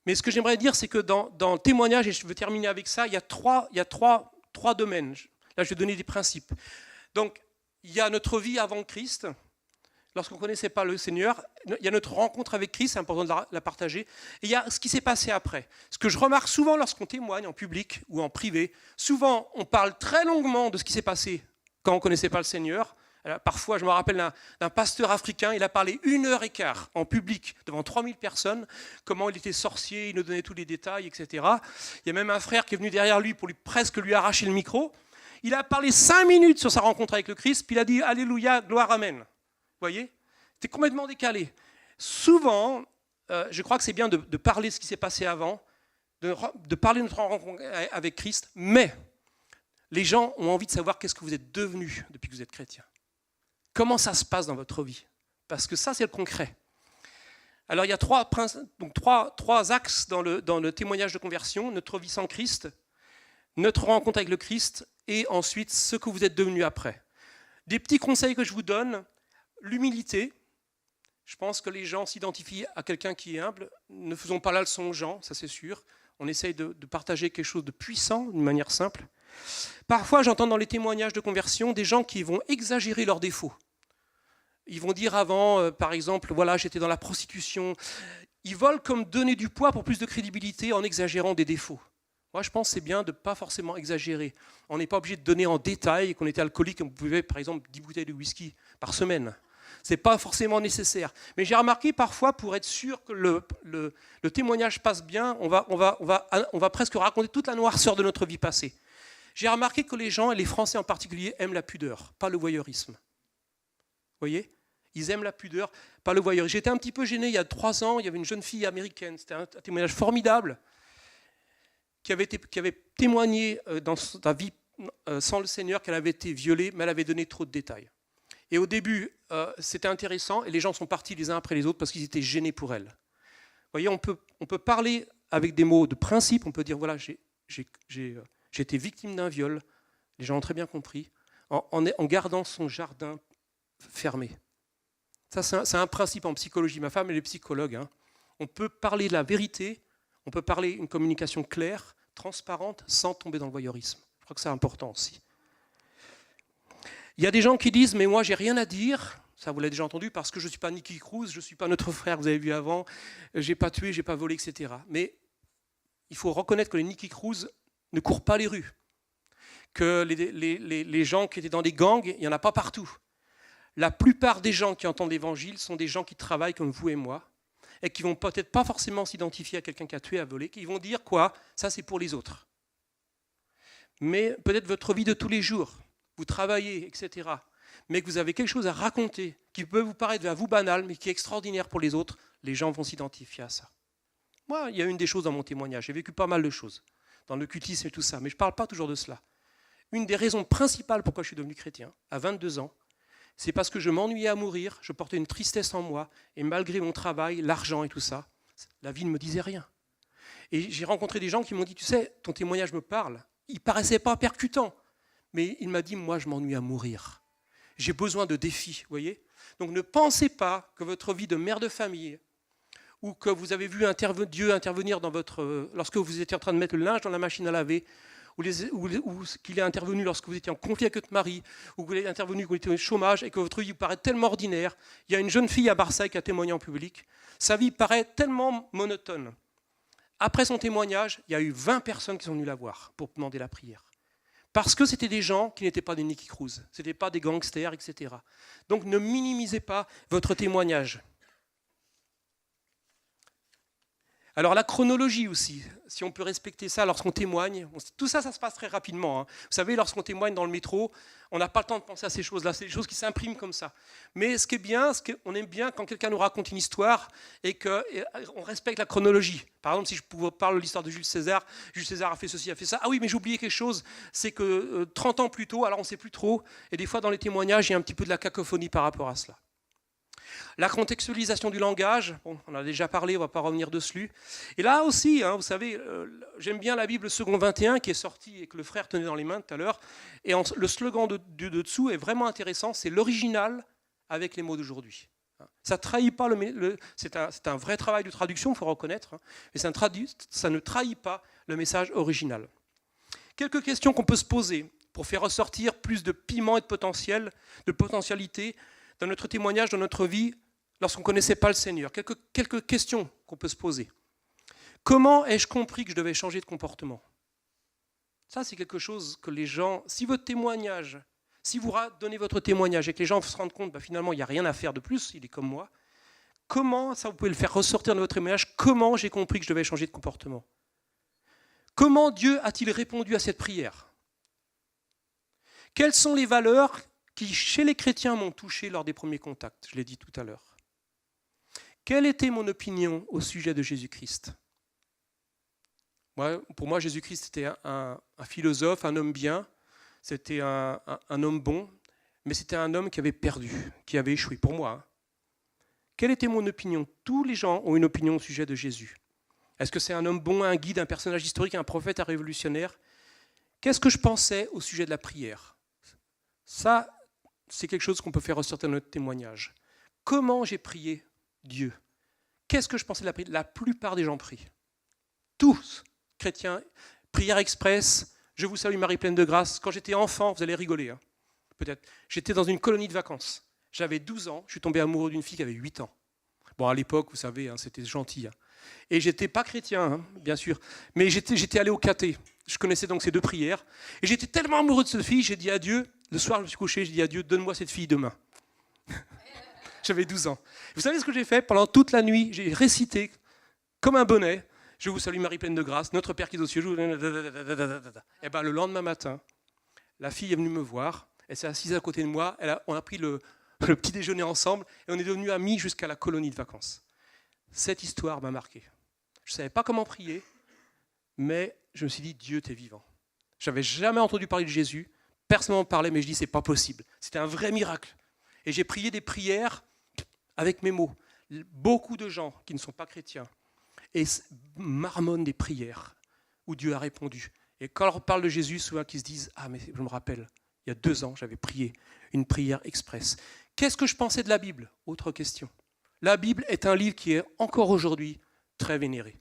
mais ce que j'aimerais dire, c'est que dans le témoignage, et je veux terminer avec ça, il y a trois domaines. Là, je vais donner des principes. Donc, il y a notre vie avant Christ, lorsqu'on ne connaissait pas le Seigneur. Il y a notre rencontre avec Christ, c'est important de la partager. Et il y a ce qui s'est passé après. Ce que je remarque souvent lorsqu'on témoigne en public ou en privé, souvent, on parle très longuement de ce qui s'est passé quand on ne connaissait pas le Seigneur. Alors, parfois, je me rappelle d'un pasteur africain, il a parlé 1h15 en public devant 3000 personnes, comment il était sorcier, il nous donnait tous les détails, etc. Il y a même un frère qui est venu derrière lui pour presque lui arracher le micro. Il a parlé 5 minutes sur sa rencontre avec le Christ, puis il a dit « Alléluia, gloire, Amen ». Vous voyez ? C'était complètement décalé. Souvent, je crois que c'est bien de parler de ce qui s'est passé avant, de parler de notre rencontre avec Christ, mais les gens ont envie de savoir qu'est-ce que vous êtes devenus depuis que vous êtes chrétien. Comment ça se passe dans votre vie? Parce que ça, c'est le concret. Alors, il y a trois axes dans le témoignage de conversion. Notre vie sans Christ, notre rencontre avec le Christ, et ensuite, ce que vous êtes devenu après. Des petits conseils que je vous donne. L'humilité. Je pense que les gens s'identifient à quelqu'un qui est humble. Ne faisons pas la leçon aux gens, ça c'est sûr. On essaye de partager quelque chose de puissant, d'une manière simple. Parfois, j'entends dans les témoignages de conversion des gens qui vont exagérer leurs défauts. Ils vont dire avant, par exemple, voilà, j'étais dans la prostitution. Ils veulent comme donner du poids pour plus de crédibilité en exagérant des défauts. Moi, je pense que c'est bien de ne pas forcément exagérer. On n'est pas obligé de donner en détail qu'on était alcoolique, on pouvait, par exemple, 10 bouteilles de whisky par semaine. Ce n'est pas forcément nécessaire. Mais j'ai remarqué parfois, pour être sûr que le témoignage passe bien, on va presque raconter toute la noirceur de notre vie passée. J'ai remarqué que les gens, et les Français en particulier, aiment la pudeur, pas le voyeurisme. Vous voyez ? Ils aiment la pudeur, pas le voyeurisme. J'étais un petit peu gêné, il y a 3 ans, il y avait une jeune fille américaine, c'était un témoignage formidable, qui avait témoigné dans sa vie sans le Seigneur qu'elle avait été violée, mais elle avait donné trop de détails. Et au début, c'était intéressant, et les gens sont partis les uns après les autres parce qu'ils étaient gênés pour elle. Vous voyez, on peut parler avec des mots de principe, on peut dire, voilà, j'ai été victime d'un viol, les gens ont très bien compris, en gardant son jardin fermé. Ça, c'est un principe en psychologie. Ma femme, elle est psychologue. Hein. On peut parler de la vérité, on peut parler une communication claire, transparente, sans tomber dans le voyeurisme. Je crois que c'est important aussi. Il y a des gens qui disent, mais moi, j'ai rien à dire. Ça, vous l'avez déjà entendu, parce que je ne suis pas Nicky Cruz, je ne suis pas notre frère, vous avez vu avant, je n'ai pas tué, je n'ai pas volé, etc. Mais il faut reconnaître que les Nicky Cruz ne courent pas les rues. Que les gens qui étaient dans des gangs, il n'y en a pas partout. La plupart des gens qui entendent l'évangile sont des gens qui travaillent comme vous et moi et qui ne vont peut-être pas forcément s'identifier à quelqu'un qui a tué, a volé, qui vont dire quoi ? Ça, c'est pour les autres. Mais peut-être votre vie de tous les jours, vous travaillez, etc., mais que vous avez quelque chose à raconter qui peut vous paraître à vous banal, mais qui est extraordinaire pour les autres, les gens vont s'identifier à ça. Moi, il y a une des choses dans mon témoignage, j'ai vécu pas mal de choses, dans l'occultisme et tout ça, mais je ne parle pas toujours de cela. Une des raisons principales pourquoi je suis devenu chrétien, à 22 ans, c'est parce que je m'ennuyais à mourir, je portais une tristesse en moi, et malgré mon travail, l'argent et tout ça, la vie ne me disait rien. Et j'ai rencontré des gens qui m'ont dit, tu sais, ton témoignage me parle, il ne paraissait pas percutant, mais il m'a dit, moi je m'ennuie à mourir. J'ai besoin de défis, vous voyez ? Donc ne pensez pas que votre vie de mère de famille, ou que vous avez vu Dieu intervenir dans lorsque vous étiez en train de mettre le linge dans la machine à laver, ou qu'il est intervenu lorsque vous étiez en conflit avec votre mari, ou qu'il est intervenu quand vous étiez au chômage et que votre vie vous paraît tellement ordinaire. Il y a une jeune fille à Marseille qui a témoigné en public. Sa vie paraît tellement monotone. Après son témoignage, il y a eu 20 personnes qui sont venues la voir pour demander la prière. Parce que c'était des gens qui n'étaient pas des Nicky Cruz, ce n'étaient pas des gangsters, etc. Donc ne minimisez pas votre témoignage. Alors la chronologie aussi, si on peut respecter ça lorsqu'on témoigne, tout ça, ça se passe très rapidement. Hein. Vous savez, lorsqu'on témoigne dans le métro, on n'a pas le temps de penser à ces choses-là, c'est des choses qui s'impriment comme ça. Mais ce qui est bien, on aime bien quand quelqu'un nous raconte une histoire et qu'on respecte la chronologie. Par exemple, si je vous parle de l'histoire de Jules César a fait ceci, a fait ça. Ah oui, mais j'ai oublié quelque chose, c'est que 30 ans plus tôt, alors on ne sait plus trop, et des fois dans les témoignages, il y a un petit peu de la cacophonie par rapport à cela. La contextualisation du langage, bon, on en a déjà parlé, on ne va pas revenir dessus. Et là aussi, vous savez, j'aime bien la Bible Second 21 qui est sortie et que le frère tenait dans les mains tout à l'heure. Et le slogan de dessous est vraiment intéressant, c'est l'original avec les mots d'aujourd'hui. Ça trahit pas c'est un vrai travail de traduction, il faut reconnaître, mais ça ne trahit pas le message original. Quelques questions qu'on peut se poser pour faire ressortir plus de piment et de potentialité dans notre témoignage, dans notre vie, lorsqu'on ne connaissait pas le Seigneur. Quelques questions qu'on peut se poser. Comment ai-je compris que je devais changer de comportement ? Ça, c'est quelque chose que les gens, si vous donnez votre témoignage et que les gens se rendent compte, finalement, il n'y a rien à faire de plus, il est comme moi, comment, ça vous pouvez le faire ressortir de votre témoignage, comment j'ai compris que je devais changer de comportement ? Comment Dieu a-t-il répondu à cette prière ? Quelles sont les valeurs qui, chez les chrétiens, m'ont touché lors des premiers contacts ? Je l'ai dit tout à l'heure. Quelle était mon opinion au sujet de Jésus-Christ ? Pour moi, Jésus-Christ était un philosophe, un homme bien, c'était un homme bon, mais c'était un homme qui avait perdu, qui avait échoué, pour moi. Quelle était mon opinion ? Tous les gens ont une opinion au sujet de Jésus. Est-ce que c'est un homme bon, un guide, un personnage historique, un prophète, un révolutionnaire ? Qu'est-ce que je pensais au sujet de la prière ? Ça, c'est quelque chose qu'on peut faire ressortir dans notre témoignage. Comment j'ai prié Dieu ? Qu'est-ce que je pensais de la prière ? La plupart des gens prient. Tous, chrétiens, prière express, je vous salue Marie pleine de grâce. Quand j'étais enfant, vous allez rigoler, peut-être, j'étais dans une colonie de vacances. J'avais 12 ans, je suis tombé amoureux d'une fille qui avait 8 ans. Bon, à l'époque, vous savez, c'était gentil. Et j'étais pas chrétien, bien sûr, mais j'étais allé au caté. Je connaissais donc ces deux prières. Et j'étais tellement amoureux de cette fille, j'ai dit à Dieu, le soir je me suis couché, j'ai dit à Dieu, donne-moi cette fille demain. J'avais 12 ans. Vous savez ce que j'ai fait ? Pendant toute la nuit, j'ai récité comme un bonnet, je vous salue Marie pleine de grâce, notre Père qui est aux cieux. Et le lendemain matin, la fille est venue me voir, elle s'est assise à côté de moi, on a pris le petit déjeuner ensemble et on est devenus amis jusqu'à la colonie de vacances. Cette histoire m'a marqué. Je ne savais pas comment prier, mais je me suis dit, Dieu, t'es vivant. Je n'avais jamais entendu parler de Jésus, personne m'en parlait, mais je dis, c'est pas possible. C'était un vrai miracle. Et j'ai prié des prières avec mes mots. Beaucoup de gens qui ne sont pas chrétiens et marmonnent des prières où Dieu a répondu. Et quand on leur parle de Jésus, souvent qu'ils se disent, ah mais je me rappelle, il y a 2 ans, j'avais prié une prière express. Qu'est-ce que je pensais de la Bible ? Autre question. La Bible est un livre qui est encore aujourd'hui très vénéré.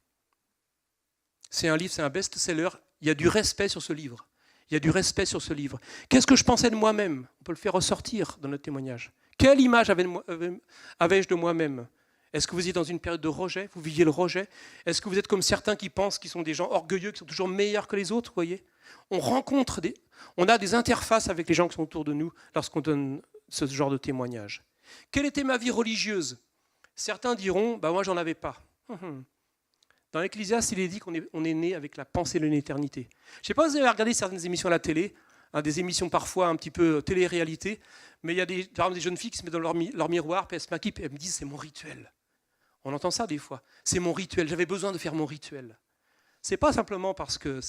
C'est un livre, c'est un best-seller. Il y a du respect sur ce livre. Il y a du respect sur ce livre. Qu'est-ce que je pensais de moi-même ? On peut le faire ressortir dans notre témoignage. Quelle image avais-je de moi-même ? Est-ce que vous êtes dans une période de rejet ? Vous viviez le rejet ? Est-ce que vous êtes comme certains qui pensent qu'ils sont des gens orgueilleux, qui sont toujours meilleurs que les autres, voyez ? On a des interfaces avec les gens qui sont autour de nous lorsqu'on donne ce genre de témoignage. Quelle était ma vie religieuse ? Certains diront, moi j'en avais pas. Dans l'Ecclésiaste, il est dit qu'on est né avec la pensée de l'éternité. Je ne sais pas si vous avez regardé certaines émissions à la télé, des émissions parfois un petit peu télé-réalité, mais il y a par exemple des jeunes filles qui se mettent dans leur miroir, puis elles se maquillent, et elles me disent, c'est mon rituel. On entend ça des fois. C'est mon rituel, j'avais besoin de faire mon rituel. Ce n'est pas simplement parce que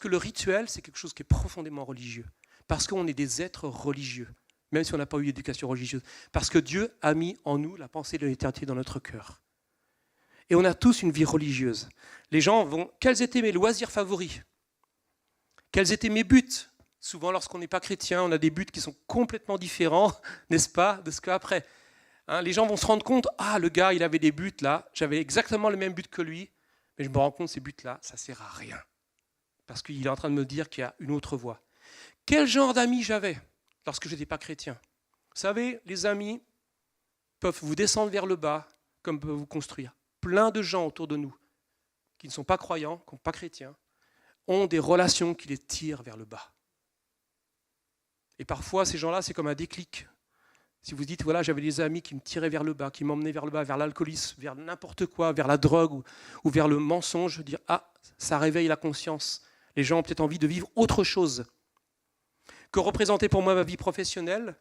le rituel, c'est quelque chose qui est profondément religieux. Parce qu'on est des êtres religieux, même si on n'a pas eu d'éducation religieuse. Parce que Dieu a mis en nous la pensée de l'éternité dans notre cœur. Et on a tous une vie religieuse. Les gens vont, quels étaient mes loisirs favoris ? Quels étaient mes buts ? Souvent, lorsqu'on n'est pas chrétien, on a des buts qui sont complètement différents, n'est-ce pas, de ce qu'après. Les gens vont se rendre compte, le gars, il avait des buts là, j'avais exactement le même but que lui, mais je me rends compte, ces buts-là, ça ne sert à rien. Parce qu'il est en train de me dire qu'il y a une autre voie. Quel genre d'amis j'avais lorsque je n'étais pas chrétien ? Vous savez, les amis peuvent vous descendre vers le bas, comme peuvent vous construire. Plein de gens autour de nous, qui ne sont pas croyants, qui ne sont pas chrétiens, ont des relations qui les tirent vers le bas. Et parfois, ces gens-là, c'est comme un déclic. Si vous dites, voilà, j'avais des amis qui me tiraient vers le bas, qui m'emmenaient vers le bas, vers l'alcoolisme, vers n'importe quoi, vers la drogue ou vers le mensonge, dire, ça réveille la conscience. Les gens ont peut-être envie de vivre autre chose. Que représentait pour moi ma vie professionnelle ?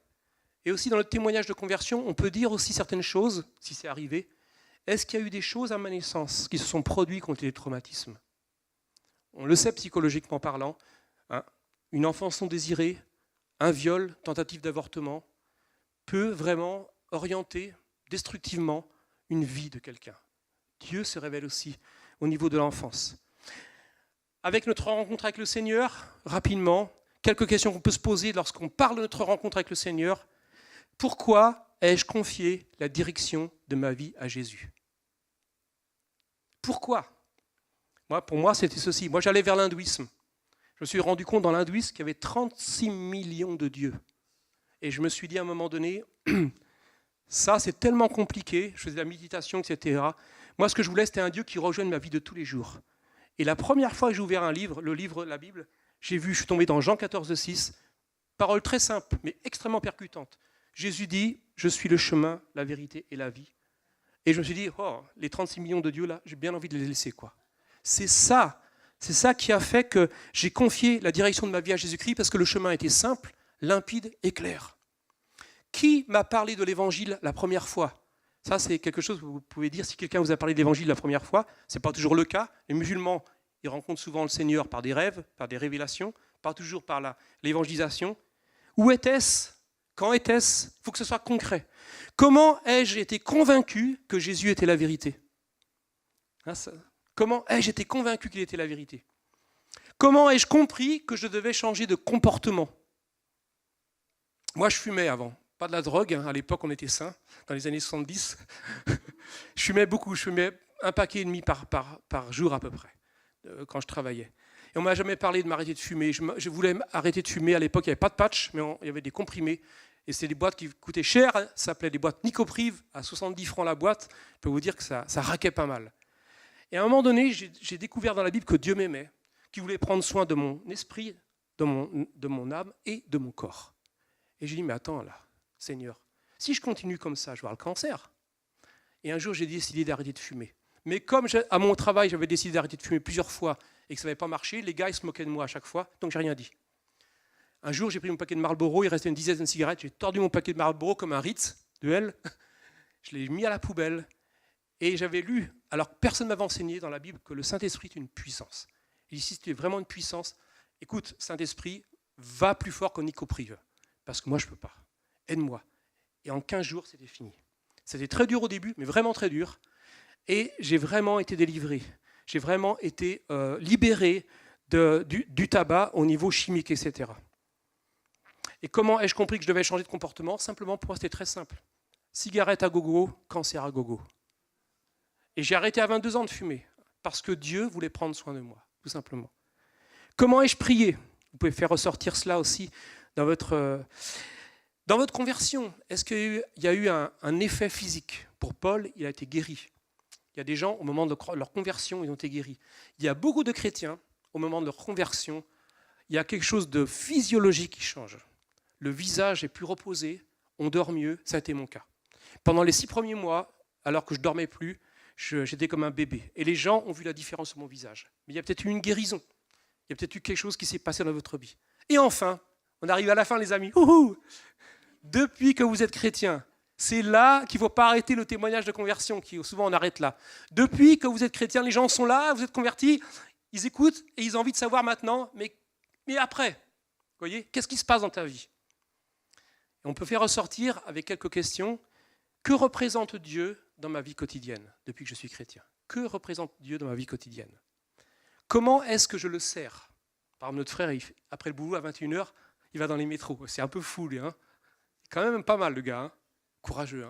Et aussi dans le témoignage de conversion, on peut dire aussi certaines choses, si c'est arrivé. Est-ce qu'il y a eu des choses à ma naissance qui se sont produites contre les traumatismes ? On le sait psychologiquement parlant, une enfance non désirée, un viol, tentative d'avortement, peut vraiment orienter destructivement une vie de quelqu'un. Dieu se révèle aussi au niveau de l'enfance. Avec notre rencontre avec le Seigneur, rapidement, quelques questions qu'on peut se poser lorsqu'on parle de notre rencontre avec le Seigneur. Pourquoi ai-je confié la direction de ma vie à Jésus ? Pourquoi ? Pour moi, c'était ceci. Moi, j'allais vers l'hindouisme. Je me suis rendu compte dans l'hindouisme qu'il y avait 36 millions de dieux. Et je me suis dit à un moment donné, ça, c'est tellement compliqué. Je faisais de la méditation, etc. Moi, ce que je voulais, c'était un Dieu qui rejoigne ma vie de tous les jours. Et la première fois que j'ai ouvert un livre, la Bible, je suis tombé dans Jean 14, 6, parole très simple, mais extrêmement percutante. Jésus dit, je suis le chemin, la vérité et la vie. Et je me suis dit, les 36 millions de dieux, là, j'ai bien envie de les laisser, quoi. C'est ça qui a fait que j'ai confié la direction de ma vie à Jésus-Christ, parce que le chemin était simple, limpide et clair. Qui m'a parlé de l'évangile la première fois ? Ça, c'est quelque chose que vous pouvez dire. Si quelqu'un vous a parlé de l'évangile la première fois, ce n'est pas toujours le cas. Les musulmans, ils rencontrent souvent le Seigneur par des rêves, par des révélations, pas toujours par l'évangélisation. Où était-ce ? Quand était-ce ? Il faut que ce soit concret. Comment ai-je été convaincu que Jésus était la vérité ? Comment ai-je été convaincu qu'il était la vérité ? Comment ai-je compris que je devais changer de comportement ? Moi, je fumais avant. Pas de la drogue, à l'époque on était sains, dans les années 70. Je fumais beaucoup, je fumais 1,5 paquet par jour à peu près, quand je travaillais. Et on ne m'a jamais parlé de m'arrêter de fumer. Je voulais arrêter de fumer, à l'époque il n'y avait pas de patch, mais il y avait des comprimés. Et c'était des boîtes qui coûtaient cher, ça s'appelait des boîtes Nicopriv, à 70 francs la boîte. Je peux vous dire que ça raquait pas mal. Et à un moment donné, j'ai découvert dans la Bible que Dieu m'aimait, qu'il voulait prendre soin de mon esprit, de mon âme et de mon corps. Et j'ai dit, mais attends là, Seigneur, si je continue comme ça, je vais avoir le cancer. Et un jour, j'ai décidé d'arrêter de fumer. Mais comme à mon travail, j'avais décidé d'arrêter de fumer plusieurs fois et que ça n'avait pas marché, les gars, ils se moquaient de moi à chaque fois, donc j'ai rien dit. Un jour, j'ai pris mon paquet de Marlboro, il restait une dizaine de cigarettes, j'ai tordu mon paquet de Marlboro comme un Ritz de L, je l'ai mis à la poubelle. Et j'avais lu, alors que personne ne m'avait enseigné dans la Bible, que le Saint-Esprit est une puissance. Et ici, si tu es vraiment une puissance, écoute, Saint-Esprit, va plus fort qu'au Nicopriv, parce que moi, je ne peux pas. Aide-moi. Et en 15 jours, c'était fini. C'était très dur au début, mais vraiment très dur. Et j'ai vraiment été délivré. J'ai vraiment été libéré du tabac au niveau chimique, etc. Et comment ai-je compris que je devais changer de comportement ? Simplement, pour moi, c'était très simple. Cigarette à gogo, cancer à gogo. Et j'ai arrêté à 22 ans de fumer, parce que Dieu voulait prendre soin de moi, tout simplement. Comment ai-je prié ? Vous pouvez faire ressortir cela aussi dans votre conversion. Est-ce qu'il y a eu un effet physique ? Pour Paul, il a été guéri. Il y a des gens, au moment de leur conversion, ils ont été guéris. Il y a beaucoup de chrétiens, au moment de leur conversion, il y a quelque chose de physiologique qui change. Le visage est plus reposé, on dort mieux, ça a été mon cas. Pendant les 6 premiers mois, alors que je ne dormais plus, j'étais comme un bébé. Et les gens ont vu la différence sur mon visage. Mais il y a peut-être eu une guérison. Il y a peut-être eu quelque chose qui s'est passé dans votre vie. Et enfin, on arrive à la fin, les amis. Depuis que vous êtes chrétien, c'est là qu'il ne faut pas arrêter le témoignage de conversion, qui souvent on arrête là. Depuis que vous êtes chrétien, les gens sont là, vous êtes convertis, ils écoutent et ils ont envie de savoir maintenant, mais après, vous voyez, qu'est-ce qui se passe dans ta vie ? Et on peut faire ressortir avec quelques questions. Que représente Dieu dans ma vie quotidienne depuis que je suis chrétien ? Que représente Dieu dans ma vie quotidienne ? Comment est-ce que je le sers ? Par exemple, notre frère, après le boulot à 21h, il va dans les métros. C'est un peu fou, lui. Quand même pas mal, le gars. Courageux.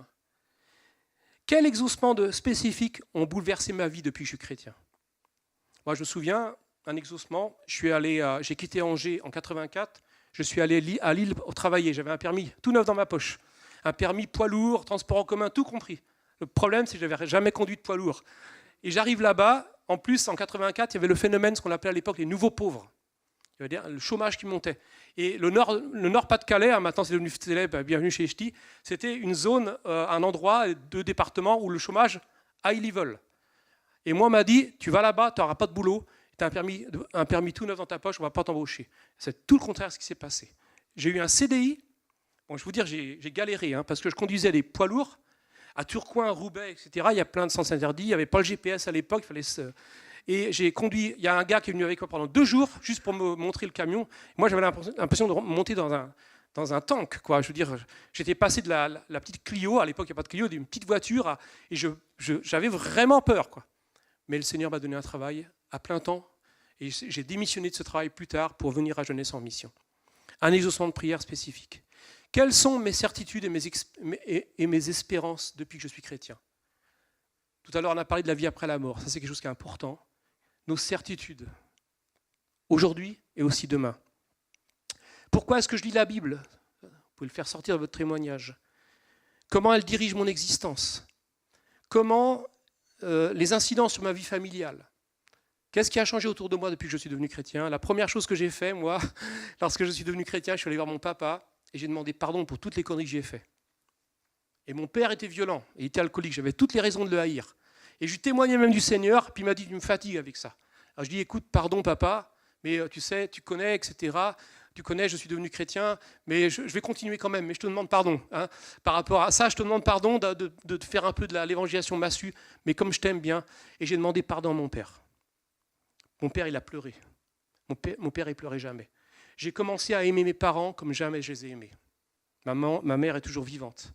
Quels exaucements spécifiques ont bouleversé ma vie depuis que je suis chrétien ? Moi, je me souviens, un exaucement, j'ai quitté Angers en 84, je suis allé à Lille pour travailler. J'avais un permis tout neuf dans ma poche. Un permis poids lourd, transport en commun, tout compris. Le problème, c'est que je n'avais jamais conduit de poids lourd. Et j'arrive là-bas, en plus, en 84, il y avait le phénomène, ce qu'on appelait à l'époque les nouveaux pauvres. Il y avait le chômage qui montait. Et le Nord Pas-de-Calais, maintenant c'est devenu célèbre, bienvenue chez Ch'ti, c'était une zone, un endroit, 2 départements où le chômage high level. Et moi, on m'a dit, tu vas là-bas, tu n'auras pas de boulot, tu as un permis tout neuf dans ta poche, on ne va pas t'embaucher. C'est tout le contraire de ce qui s'est passé. J'ai eu un CDI, bon, je vous dire, j'ai galéré, parce que je conduisais des poids lourds, à Tourcoing, Roubaix, etc. Il y a plein de sens interdits, il n'y avait pas le GPS à l'époque, il fallait Et j'ai conduit, il y a un gars qui est venu avec moi pendant 2 jours, juste pour me montrer le camion. Moi, j'avais l'impression de monter dans dans un tank, quoi. Je veux dire, j'étais passé de la petite Clio, à l'époque il n'y a pas de Clio, d'une petite voiture, et j'avais vraiment peur, quoi. Mais le Seigneur m'a donné un travail à plein temps, et j'ai démissionné de ce travail plus tard pour venir à Jeunesse en mission. Un exaucement de prière spécifique. Quelles sont mes certitudes et mes espérances depuis que je suis chrétien? Tout à l'heure, on a parlé de la vie après la mort. Ça, c'est quelque chose qui est important. Nos certitudes, aujourd'hui et aussi demain. Pourquoi est-ce que je lis la Bible? Vous pouvez le faire sortir de votre témoignage. Comment elle dirige mon existence? Comment les incidents sur ma vie familiale? Qu'est-ce qui a changé autour de moi depuis que je suis devenu chrétien? La première chose que j'ai fait, moi, lorsque je suis devenu chrétien, je suis allé voir mon papa et j'ai demandé pardon pour toutes les conneries que j'ai faites. Et mon père était violent, il était alcoolique, j'avais toutes les raisons de le haïr. Et je lui témoignais même du Seigneur, puis il m'a dit, tu me fatigues avec ça. Alors je dis, écoute, pardon papa, mais tu sais, tu connais, etc. Tu connais, je suis devenu chrétien, mais je vais continuer quand même, mais je te demande pardon. Hein. Par rapport à ça, je te demande pardon de faire un peu de l'évangélisation massue, mais comme je t'aime bien. Et j'ai demandé pardon à mon père. Mon père, il a pleuré. Mon père, il pleurait jamais. J'ai commencé à aimer mes parents comme jamais je les ai aimés. Ma mère est toujours vivante.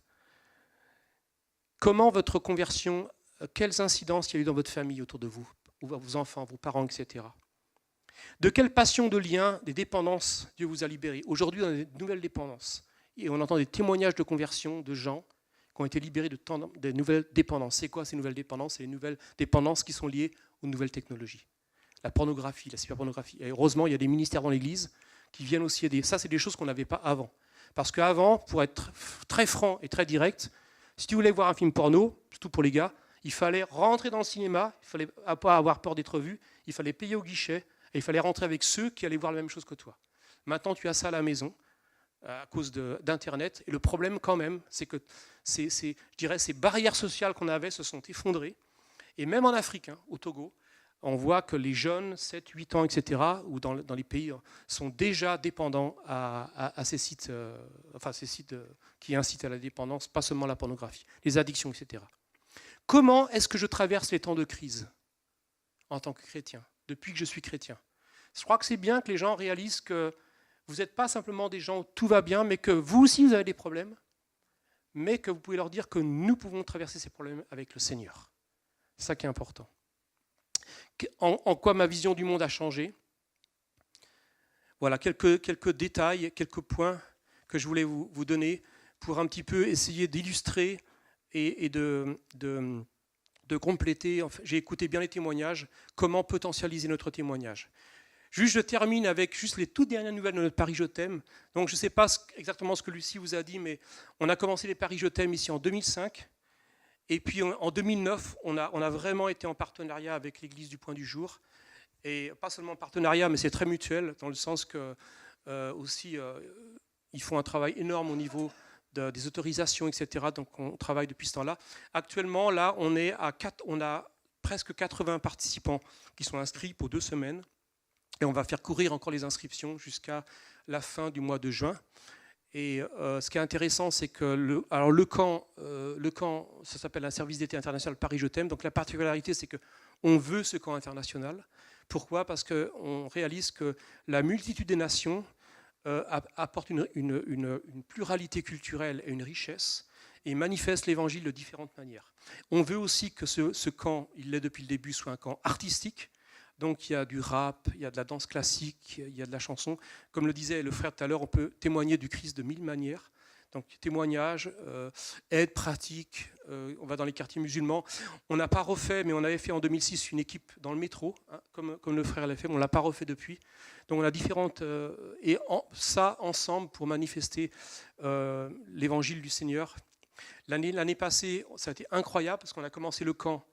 Comment votre conversion, quelles incidences il y a eu dans votre famille autour de vous, vos enfants, vos parents, etc. De quelle passion de lien, des dépendances Dieu vous a libérés? Aujourd'hui, on a des nouvelles dépendances. Et on entend des témoignages de conversion de gens qui ont été libérés de nouvelles dépendances. C'est quoi ces nouvelles dépendances? C'est les nouvelles dépendances qui sont liées aux nouvelles technologies. La pornographie, la cyberpornographie. Et heureusement, il y a des ministères dans l'Église qui viennent aussi aider. Ça, c'est des choses qu'on n'avait pas avant. Parce qu'avant, pour être très franc et très direct, si tu voulais voir un film porno, surtout pour les gars, il fallait rentrer dans le cinéma, il fallait pas avoir peur d'être vu, il fallait payer au guichet, et il fallait rentrer avec ceux qui allaient voir la même chose que toi. Maintenant, tu as ça à la maison, à cause d'Internet, et le problème quand même, c'est que je dirais, ces barrières sociales qu'on avait se sont effondrées, et même en Afrique, hein, au Togo, on voit que les jeunes, 7, 8 ans, etc., ou dans les pays, sont déjà dépendants à ces sites, ces sites qui incitent à la dépendance, pas seulement la pornographie, les addictions, etc. Comment est-ce que je traverse les temps de crise en tant que chrétien, depuis que je suis chrétien? Je crois que c'est bien que les gens réalisent que vous n'êtes pas simplement des gens où tout va bien, mais que vous aussi vous avez des problèmes, mais que vous pouvez leur dire que nous pouvons traverser ces problèmes avec le Seigneur. C'est ça qui est important. En quoi ma vision du monde a changé? Voilà quelques détails, quelques points que je voulais vous donner pour un petit peu essayer d'illustrer et de compléter. Enfin, j'ai écouté bien les témoignages, comment potentialiser notre témoignage. Je termine avec juste les toutes dernières nouvelles de notre Paris Je t'aime. Donc je ne sais pas exactement ce que Lucie vous a dit, mais on a commencé les Paris Je t'aime ici en 2005. Et puis en 2009, on a vraiment été en partenariat avec l'Église du Point du Jour. Et pas seulement en partenariat, mais c'est très mutuel, dans le sens que ils font un travail énorme au niveau des autorisations, etc. Donc on travaille depuis ce temps-là. Actuellement, là, on a presque 80 participants qui sont inscrits pour 2 semaines. Et on va faire courir encore les inscriptions jusqu'à la fin du mois de juin. Et ce qui est intéressant, c'est que le camp, ça s'appelle un service d'été international Paris Je t'aime. Donc la particularité, c'est qu'on veut ce camp international. Pourquoi? Parce qu'on réalise que la multitude des nations apporte une pluralité culturelle et une richesse et manifeste l'évangile de différentes manières. On veut aussi que ce camp, il l'est depuis le début, soit un camp artistique. Donc il y a du rap, il y a de la danse classique, il y a de la chanson. Comme le disait le frère tout à l'heure, on peut témoigner du Christ de 1000 manières. Donc témoignage, aide pratique, on va dans les quartiers musulmans. On n'a pas refait, mais on avait fait en 2006 une équipe dans le métro, hein, comme le frère l'a fait, mais on ne l'a pas refait depuis. Donc on a différentes... ça ensemble pour manifester l'évangile du Seigneur. L'année passée, ça a été incroyable parce qu'on a commencé le camp.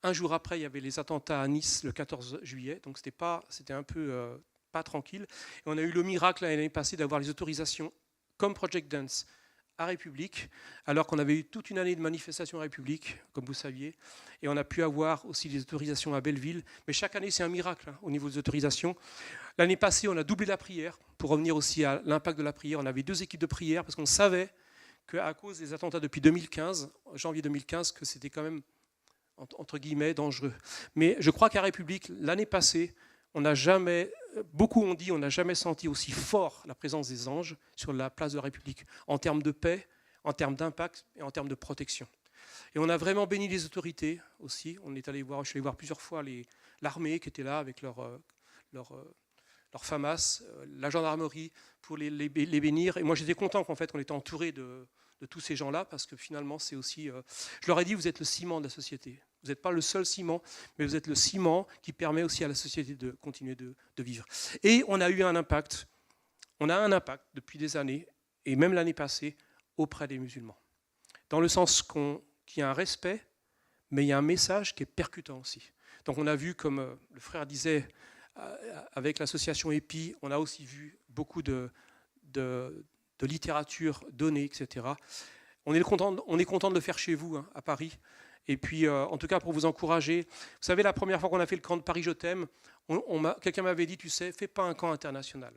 Un jour après, il y avait les attentats à Nice le 14 juillet, donc c'était un peu pas tranquille. Et on a eu le miracle l'année passée d'avoir les autorisations comme Project Dance à République, alors qu'on avait eu toute une année de manifestations à République, comme vous saviez, et on a pu avoir aussi les autorisations à Belleville. Mais chaque année, c'est un miracle hein, au niveau des autorisations. L'année passée, on a doublé la prière, pour revenir aussi à l'impact de la prière. On avait 2 équipes de prière, parce qu'on savait qu'à cause des attentats depuis 2015, janvier 2015, que c'était quand même entre guillemets, dangereux. Mais je crois qu'à République, l'année passée, on n'a jamais beaucoup ont dit on n'a jamais senti aussi fort la présence des anges sur la place de la République, en termes de paix, en termes d'impact et en termes de protection. Et on a vraiment béni les autorités aussi. Je suis allé voir plusieurs fois l'armée qui était là avec leur FAMAS, la gendarmerie pour les bénir. Et moi j'étais content qu'en fait on était entouré de tous ces gens-là, parce que finalement c'est aussi... je leur ai dit, vous êtes le ciment de la société. Vous n'êtes pas le seul ciment, mais vous êtes le ciment qui permet aussi à la société de continuer de vivre. Et on a eu un impact. On a un impact depuis des années, et même l'année passée, auprès des musulmans. Dans le sens qu'il y a un respect, mais il y a un message qui est percutant aussi. Donc on a vu, comme le frère disait, avec l'association EPI, on a aussi vu beaucoup de littérature donnée, etc. On est content de le faire chez vous, hein, à Paris. Et puis, en tout cas, pour vous encourager, vous savez, la première fois qu'on a fait le camp de Paris Je t'aime, quelqu'un m'avait dit, tu sais, fais pas un camp international.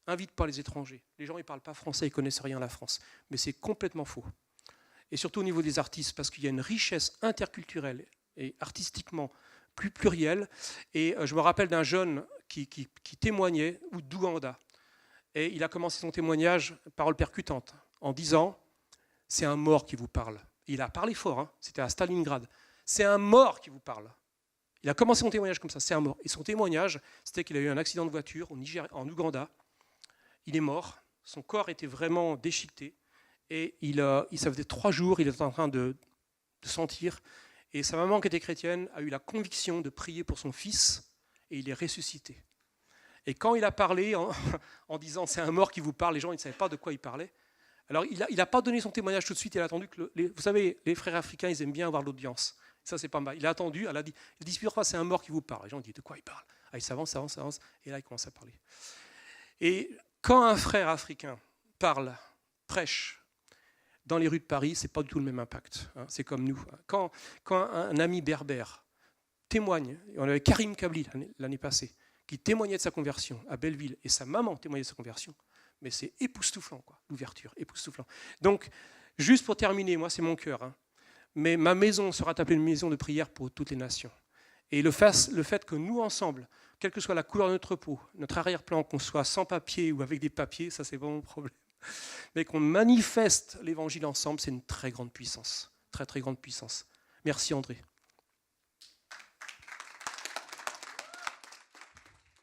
Invite pas les étrangers. Les gens, ils parlent pas français, ils connaissent rien à la France. Mais c'est complètement faux. Et surtout au niveau des artistes, parce qu'il y a une richesse interculturelle et artistiquement plus plurielle. Et je me rappelle d'un jeune qui témoignait, d'Ouganda. Et il a commencé son témoignage, parole percutante, en disant « c'est un mort qui vous parle ». Il a parlé fort, hein, c'était à Stalingrad. « C'est un mort qui vous parle ». Il a commencé son témoignage comme ça, c'est un mort. Et son témoignage, c'était qu'il a eu un accident de voiture en Ouganda. Il est mort, son corps était vraiment déchiqueté. Et ça faisait 3 jours, il était en train de sentir. Et sa maman, qui était chrétienne, a eu la conviction de prier pour son fils, et il est ressuscité. Et quand il a parlé en disant « c'est un mort qui vous parle », les gens ils ne savaient pas de quoi il parlait. Alors il n'a pas donné son témoignage tout de suite, il a attendu que... vous savez, les frères africains, ils aiment bien avoir l'audience. Ça, c'est pas mal. Il a attendu, il a dit plusieurs fois « c'est un mort qui vous parle ». Les gens disent « de quoi il parle ?» Il s'avance, et là il commence à parler. Et quand un frère africain parle, prêche, dans les rues de Paris, ce n'est pas du tout le même impact. Hein, c'est comme nous. Quand un ami berbère témoigne, on avait Karim Kabli l'année passée, qui témoignait de sa conversion à Belleville, et sa maman témoignait de sa conversion, mais c'est époustouflant, quoi, l'ouverture, époustouflant. Donc, juste pour terminer, moi c'est mon cœur, hein, mais ma maison sera appelée une maison de prière pour toutes les nations. Et le fait que nous ensemble, quelle que soit la couleur de notre peau, notre arrière-plan, qu'on soit sans papier ou avec des papiers, ça c'est pas mon problème, mais qu'on manifeste l'évangile ensemble, c'est une très grande puissance, très très grande puissance. Merci André.